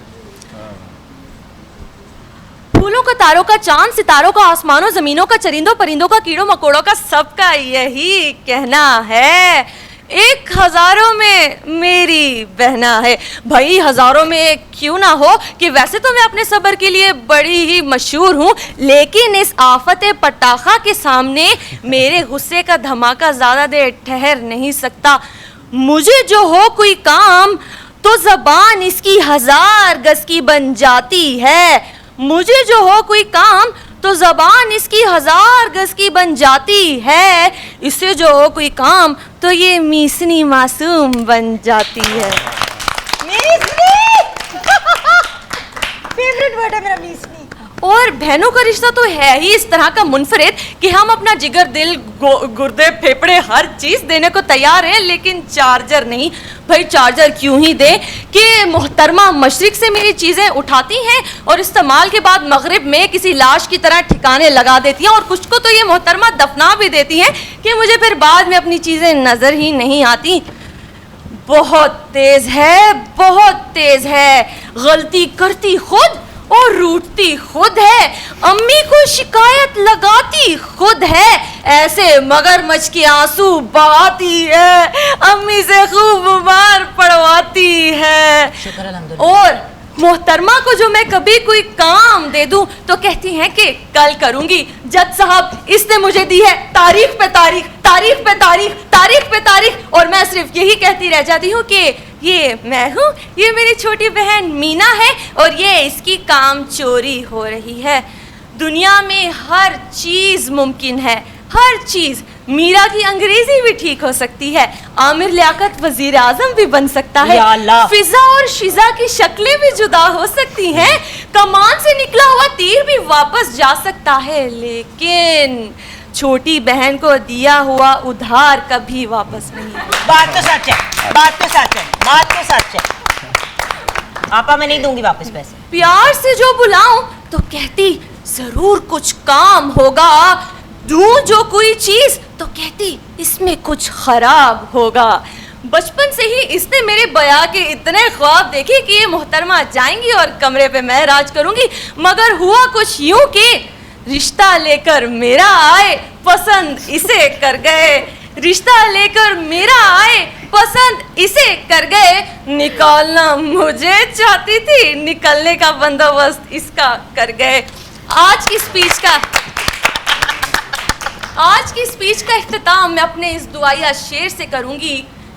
फूलों का, तारों का, चांद सितारों का, आसमानों ज़मीनों का, चरिंदों परिंदों का, कीड़ों मकोड़ों का, सबका यही कहना है 1000 में मेरी बहना है। भाई हज़ारों में क्यों ना हो, कि वैसे तो मैं अपने सब्र के लिए बड़ी ही मशहूर हूँ, लेकिन इस आफत पटाखा के सामने मेरे गुस्से का धमाका ज़्यादा देर ठहर नहीं सकता। मुझे जो हो कोई काम तो ज़बान इसकी 1000 गज की बन जाती है। मुझे जो हो कोई काम तो ज़बान इसकी 1000 गज की बन जाती है। इससे जो हो कोई काम तो ये मीसनी मासूम बन जाती है।
फेवरेट वर्ड है मेरा मीसनी।
और बहनों का रिश्ता तो है ही इस तरह का मुनफरिद कि हम अपना जिगर, दिल, गुर्दे, फेफड़े हर चीज़ देने को तैयार हैं, लेकिन चार्जर नहीं। भाई चार्जर क्यों ही दे कि मोहतरमा मशरिक से मेरी चीज़ें उठाती हैं और इस्तेमाल के बाद मगरिब में किसी लाश की तरह ठिकाने लगा देती हैं, और कुछ को तो ये मोहतरमा दफना भी देती हैं कि मुझे फिर बाद में अपनी चीज़ें नज़र ही नहीं आती। बहुत तेज़ है, बहुत तेज़ है, गलती करती खुद और रूठती खुद है, अम्मी को शिकायत लगाती खुद है, ऐसे मगरमच्छ के आंसू बहाती है, अम्मी से खूब मार पड़वाती है।
शुक्र अल्हम्दुलिल्लाह।
और मोहतरमा को जो मैं कभी कोई काम दे दूं तो कहती हैं कि कल करूंगी। जज साहब इसने मुझे दी है तारीख पे तारीख, तारीख पे तारीख, तारीख पे तारीख, और मैं सिर्फ यही कहती रह जाती हूँ कि ये मैं हूँ, ये मेरी छोटी बहन मीना है और ये इसकी काम चोरी हो रही है। दुनिया में हर चीज़ मुमकिन है, हर चीज़। मीरा की अंग्रेजी भी ठीक हो सकती है, आमिर लियाकत वजीर आजम भी बन सकता है, फिजा और शिजा की शक्लें भी जुदा हो सकती हैं, कमान से निकला हुआ तीर भी वापस जा सकता है, लेकिन छोटी बहन को दिया हुआ उधार कभी वापस नहीं।
बात तो सच है, बात तो सच है, बात तो सच है। आपा मैं नहीं दूंगी वापस पैसे।
प्यार से जो बुलाऊं तो कहती जरूर कुछ काम होगा, दूं जो कोई चीज तो कहती इसमें कुछ खराब होगा। बचपन से ही इसने मेरे बया के इतने ख्वाब देखे कि ये मोहतरमा जाएंगी और कमरे पे मैं राज करूंगी, मगर हुआ कुछ यूं कि रिश्ता लेकर मेरा आए, पसंद इसे कर गए। रिश्ता लेकर मेरा आए, पसंद इसे कर गए। निकालना मुझे चाहती थी, निकलने का बंदोबस्त इसका कर गए। आज की स्पीच का इख्तिताम मैं अपने इस दुआया शेर से करूंगी।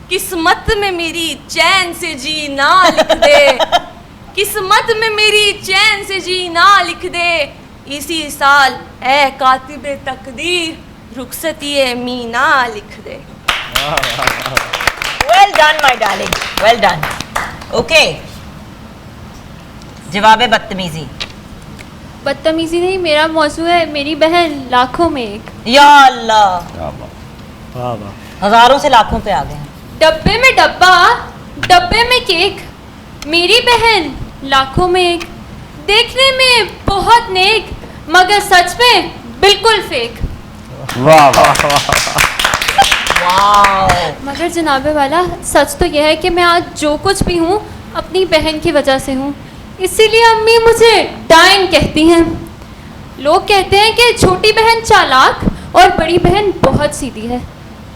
किस्मत में मेरी चैन से जी ना लिख दे, किस्मत में मेरी चैन से जी ना लिख दे, इसी साल ए कातिबे तकदीर रुखसती मीना लिख दे।
Well done my darling, well done. Okay, जवाब बदतमीजी।
बदतमीजी नहीं, मेरा मौजू है मेरी बहन लाखों में एक।
या अल्लाह, हजारों से लाखों पे आ गए हैं।
डब्बे में डब्बा, डब्बे में केक, मेरी बहन लाखों में एक। देखने में बहुत नेक, मगर सच में बिल्कुल फेक।
वाह वाह
वाह।
मगर जनाबे वाला सच तो यह है कि मैं आज जो कुछ भी हूँ अपनी बहन की वजह से हूँ, इसीलिए अम्मी मुझे डाइन कहती हैं। लोग कहते हैं कि छोटी बहन चालाक और बड़ी बहन बहुत सीधी है।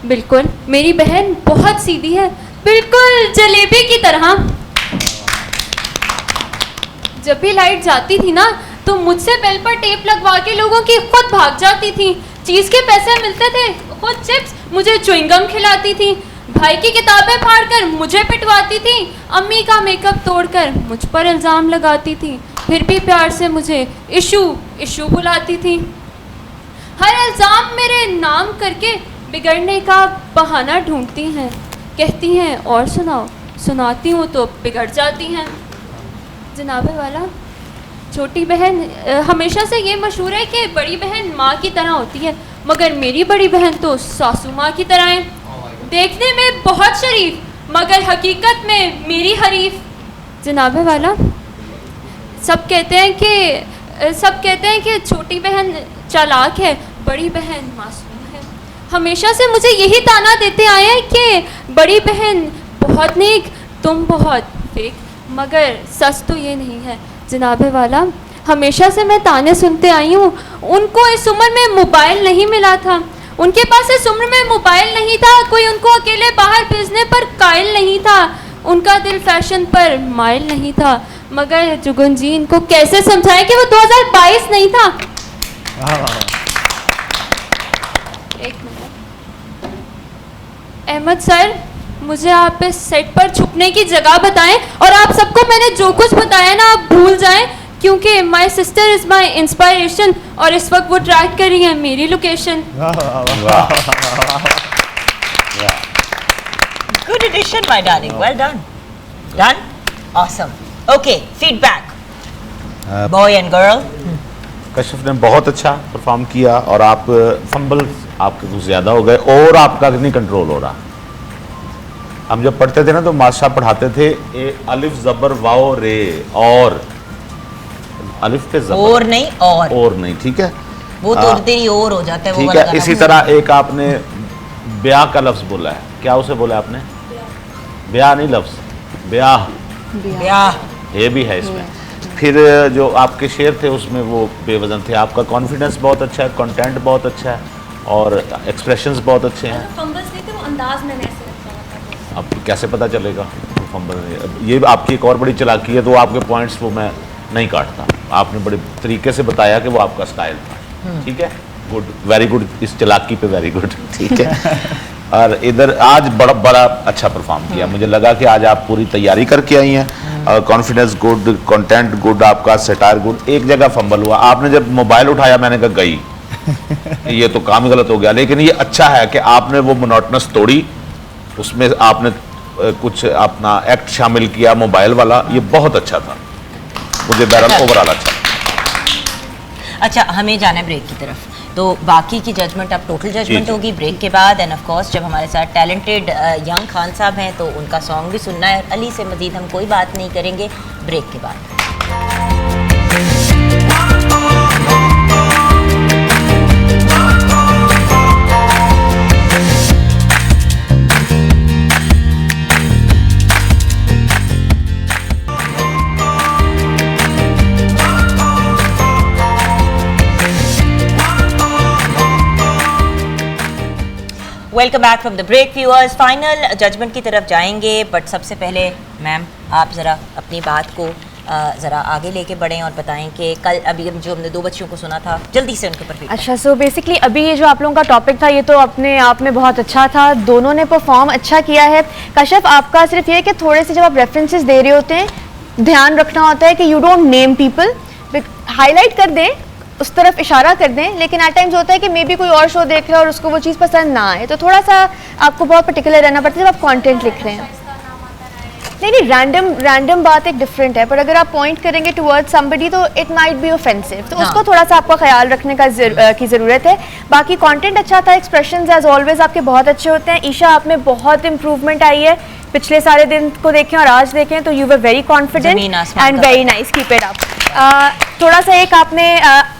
बिल्कुल मेरी बहन बहुत सीधी है, बिल्कुल जलेबी की तरह। जब भी लाइट जाती थी ना
तो मुझसे बेल पर टेप लगवा के लोगों की खुद भाग जाती थी। चीज़ के पैसे मिलते थे, खुद चिप्स मुझे च्युइंगम खिलाती थी। भाई की किताबें फाड़कर मुझे पिटवाती थी। अम्मी का मेकअप तोड़कर मुझ पर इल्ज़ाम लगाती थी, फिर भी प्यार से मुझे इशू बुलाती थी। हर इल्ज़ाम मेरे नाम करके बिगड़ने का बहाना ढूंढती हैं। कहती हैं और सुनाओ, सुनाती हूँ तो बिगड़ जाती हैं। जनाबे वाला, छोटी बहन हमेशा से ये मशहूर है कि बड़ी बहन माँ की तरह होती है, मगर मेरी बड़ी बहन तो सासू माँ की तरह है। देखने में बहुत शरीफ, मगर हकीकत में मेरी हरीफ। जनाबे वाला, सब कहते हैं कि छोटी बहन चालाक है, बड़ी बहन मासूम है। हमेशा से मुझे यही ताना देते आए हैं कि बड़ी बहन बहुत नेक, तुम बहुत फेक, मगर सच तो ये नहीं है। जनाबे वाला, हमेशा से मैं ताने सुनते आई हूँ। उनको इस उम्र में मोबाइल नहीं मिला था, उनके पास इस उम्र में मोबाइल नहीं था, कोई उनको अकेले बाहर भेजने पर कायल नहीं था, उनका दिल फैशन पर माइल नहीं था। मगर जुगन जी, इनको कैसे समझाएं कि वो 2022 नहीं था। एक मिनट, अहमद सर, मुझे आप इस सेट पर छुपने की जगह बताएं और आप सबको मैंने जो कुछ बताया ना आप भूल जाएं, क्योंकि my sister is my inspiration और इस वक्त वो ट्रैक कर रही है मेरी location.
Good addition, my darling. Well done. Done? Awesome. Okay, feedback. Boy and girl.
Kashif ने बहुत अच्छा परफॉर्म किया और आप फंबल आपके कुछ ज़्यादा हो गए और आपका नहीं कंट्रोल हो रहा। हम जब पढ़ते थे ना तो मास्टर साहब पढ़ाते थे अलिफ ज़बर वाओ रे, और अलिफ पे ज़बर और नहीं, ठीक है,
वो तो तेरी और हो जाता है वो
ठीक
वाला
है। इसी तरह एक आपने ब्याह का लफ्ज़ बोला है, क्या उसे बोला आपने? ब्याह नहीं, लफ्ज़ ब्याह, ये भी है इसमें। फिर जो आपके शेर थे उसमें वो बेवजन थे। आपका कॉन्फिडेंस बहुत अच्छा है, कंटेंट बहुत अच्छा है और एक्सप्रेशंस बहुत अच्छे हैं।
फंबल्स नहीं थे, वो अंदाज मैंने ऐसे रखा था।
अब कैसे पता चलेगा फंबल? ये आपकी एक और बड़ी चालाकी है, तो आपके पॉइंट्स वो मैं नहीं काटता। आपने बड़े तरीके से बताया कि वो आपका स्टाइल था, ठीक है, गुड, वेरी गुड, इस चालाकी पे वेरी गुड, ठीक है। और इधर आज बड़ा अच्छा परफॉर्म किया। मुझे लगा कि आज आप पूरी तैयारी करके आई हैं, कॉन्फिडेंस गुड, कंटेंट गुड, आपका सेटायर गुड। एक जगह फंबल हुआ, आपने जब मोबाइल उठाया मैंने कहा गई, ये तो काम ही गलत हो गया। लेकिन ये अच्छा है कि आपने वो मोनोटनस तोड़ी, उसमें आपने कुछ अपना एक्ट शामिल किया मोबाइल वाला, ये बहुत अच्छा था। मुझे बहरहाल ओवरऑल
अच्छा, हमें जाना है ब्रेक की तरफ, तो बाकी की जजमेंट अब टोटल जजमेंट होगी ब्रेक के बाद। एंड ऑफ कोर्स जब हमारे साथ टैलेंटेड यंग खान साहब हैं तो उनका सॉन्ग भी सुनना है। अली से मजीद हम कोई बात नहीं करेंगे ब्रेक के बाद। Welcome back from the break viewers. Final judgement की तरफ जाएंगे, बट सबसे पहले मैम आप ज़रा अपनी बात को ज़रा आगे लेके बढ़ें और बताएं कि कल अभी जो हमने दो बच्चियों को सुना था, जल्दी से उनके ऊपर।
अच्छा, सो बेसिकली अभी ये जो आप लोगों का टॉपिक था ये तो अपने आप में बहुत अच्छा था, दोनों ने परफॉर्म अच्छा किया है। कशिफ, आपका सिर्फ ये है कि थोड़े से जब आप रेफरेंसेस दे रहे होते हैं ध्यान रखना होता है कि you don't name people, highlight कर दें, उस तरफ इशारा कर दें, लेकिन एट टाइम्स होता है कि मे बी कोई और शो देख रहा है और उसको वो चीज़ पसंद ना आए, तो थोड़ा सा आपको बहुत पर्टिकुलर रहना पड़ता है जब आप कंटेंट लिख रहे हैं। नहीं, रैंडम बात एक डिफरेंट है, पर अगर आप पॉइंट करेंगे टुवर्ड्स समबडी तो इट माइट बी ऑफेंसिव, तो उसको थोड़ा सा आपको ख्याल रखने का की ज़रूरत है। बाकी कंटेंट अच्छा था, एक्सप्रेशंस एज ऑलवेज आपके बहुत अच्छे होते हैं। ईशा, आप में बहुत इंप्रूवमेंट आई है, पिछले सारे दिन को देखें और आज देखें तो you were very confident and very nice, keep it up. थोड़ा सा एक आपने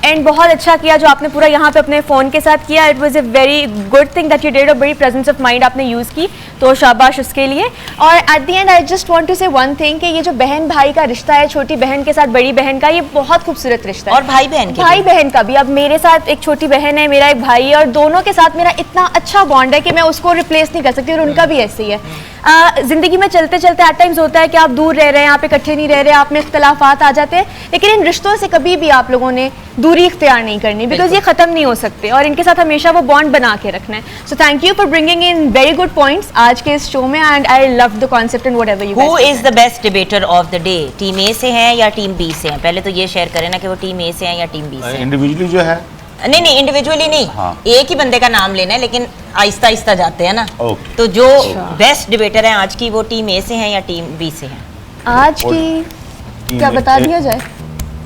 एंड बहुत अच्छा किया जो आपने पूरा यहाँ पे अपने फ़ोन के साथ किया, it was a very good thing that you did, और बड़ी प्रेजेंस ऑफ माइंड आपने यूज़ की, तो शाबाश उसके लिए। और at the end I just want to say one thing कि ये जो बहन भाई का रिश्ता है, छोटी बहन के साथ बड़ी बहन का, ये बहुत खूबसूरत रिश्ता है।
और भाई बहन का भी। अब मेरे साथ एक छोटी बहन है, मेरा एक भाई है, और दोनों के साथ मेरा इतना अच्छा बॉन्ड है कि मैं उसको रिप्लेस नहीं कर सकती, और उनका भी ऐसे ही है।
ज़िंदगी में चलते चलते एट टाइम्स होता है कि आप दूर रह रहे हैं, आप इकट्ठे नहीं रह रहे, आप में इख्तलाफात आ जाते हैं, लेकिन इन रिश्तों से कभी भी आप लोगों ने दूरी इख्तियार नहीं करनी, बिकॉज ये ख़त्म नहीं हो सकते और इनके साथ हमेशा वो बॉन्ड बना के रखना है. So thank you for bringing in very good points आज के इस शो में, and I love the concept and whatever you.
Who is the best debater of the day? Team A से हैं या टीम बी से हैं? पहले तो ये शेयर करें ना कि वो टीम ए से हैं या टीम बी से हैं.
इंडिविजुअली जो है,
नहीं इंडिविजुअली नहीं,
हाँ.
एक ही बंदे का नाम लेना है, लेकिन आहिस्ता आहिस्ता जाते हैं ना.
ओके.
तो जो बेस्ट डिबेटर है आज की, वो टीम ए से हैं या टीम बी से हैं?
आज की क्या बता दिया जाए?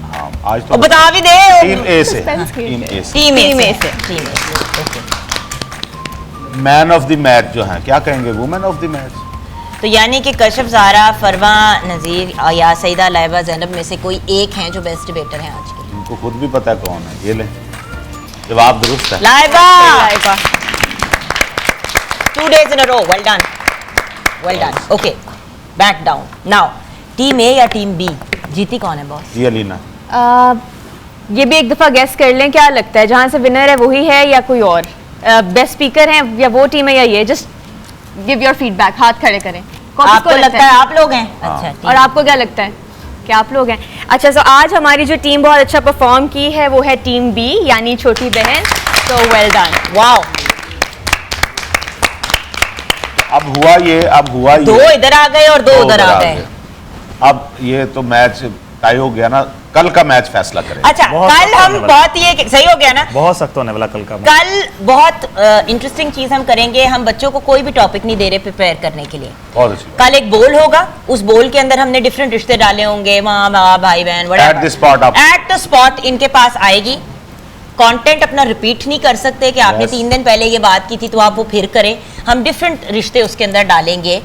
हाँ, आज तो
बता भी दे.
टीम ए से.
Suspense create
टीम ए से.
टीम ए
टीम ए
से.
से.
टीम ए से. Okay.
Man of the match जो है, क्या कहेंगे वुमेन ऑफ द मैच?
तो यानी कि कशिफ, ज़ारा, फरवा, नज़ीर या सईदा, लाइबा, ज़ैनब में से कोई एक हैं जो बेस्ट डिबेटर हैं आज के?
इनको खुद भी पता है कौन है. ये ले, जवाब दुरुस्त है.
Laiba.
Laiba.
2 days in a row. Well done. Well done. Okay. Back down. Now, team A या टीम बी, जीती कौन है बॉस?
जी अलीना.
ये भी एक दफ़ा गेस कर लें, क्या लगता है जहाँ से विनर है वही है या कोई और? बेस्ट स्पीकर है या वो टीम है या ये? जस्ट गिव योर फीडबैक, हाथ खड़े करें.
आपको लगता है आप लोग हैं? अच्छा.
और आपको क्या लगता है कि आप लोग हैं? अच्छा, तो आज हमारी जो टीम बहुत अच्छा परफॉर्म की है वो है टीम बी, यानी छोटी बहन. तो वेल डन.
वाओ.
अब हुआ ये
दो इधर आ गए और दो उधर आ गए.
अब ये तो मैच टाई हो गया ना, कल का मैच फैसला करेगा.
अच्छा,
बहुत
कल
सख्त
हम
होने वाला.
बहुत ये सही हो गया ना.
बहुत सख्त होने वाला कल का मैच.
कल बहुत इंटरेस्टिंग चीज हम करेंगे. हम बच्चों को कोई भी टॉपिक नहीं दे रहे प्रिपेयर करने के लिए.
बहुत अच्छी.
कल एक बोल होगा, उस बोल के अंदर हमने डिफरेंट रिश्ते डाले होंगे, माँ बाप, भाई बहन,
एट द स्पॉट. आप
एट द स्पॉट इनके पास आएगी. कंटेंट अपना रिपीट नहीं कर सकते कि आपने 3 दिन पहले ये बात की थी तो आप वो फिर करें. हम डिफरेंट रिश्ते उसके अंदर डालेंगे.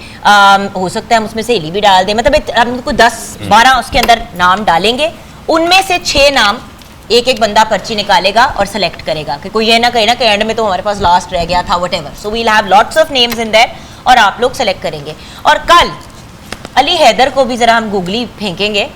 हो सकता है हम उसमें से सहेली भी डाल दें. मतलब हम कुछ 10-12 उसके अंदर नाम डालेंगे. उनमें से 6 नाम एक एक बंदा पर्ची निकालेगा और सेलेक्ट करेगा कि कोई ये ना कहे ना कि एंड में तो हमारे पास लास्ट रह गया था, whatever. So we will have lots of names in there और आप लोग सेलेक्ट करेंगे. और कल अली हैदर को भी जरा हम गूगली फेंकेंगे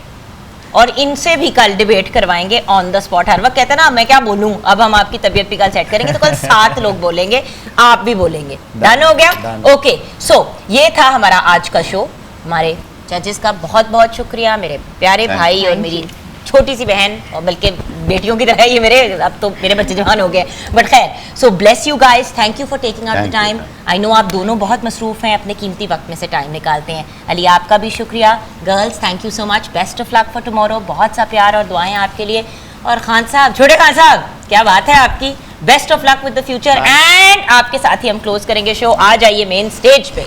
और इनसे भी कल डिबेट करवाएंगे ऑन द स्पॉट. हर वक्त कहते हैं ना मैं क्या बोलूं, अब हम आपकी तबीयत भी कल सेट करेंगे. तो कल 7 लोग बोलेंगे, आप भी बोलेंगे. डन हो गया? ओके. सो ये था हमारा आज का शो. हमारे जजेस का बहुत बहुत शुक्रिया, मेरे प्यारे भाई और मेरी छोटी सी बहन, और बल्कि बेटियों की तरह ये मेरे, अब तो मेरे बच्चे जवान हो गए, बट खैर. So bless you guys, thank you for taking out the time. I know आप दोनों बहुत मसरूफ हैं, अपने कीमती वक्त में से टाइम निकालते हैं. अली आपका भी शुक्रिया. Girls thank you so much. Best of luck for tomorrow. बहुत सा प्यार और दुआएं आपके लिए. और खान साहब, छोटे खान साहब, क्या बात है आपकी. Best of luck with the future. And आपके साथ ही हम क्लोज करेंगे शो. आ जाइए मेन स्टेज पे.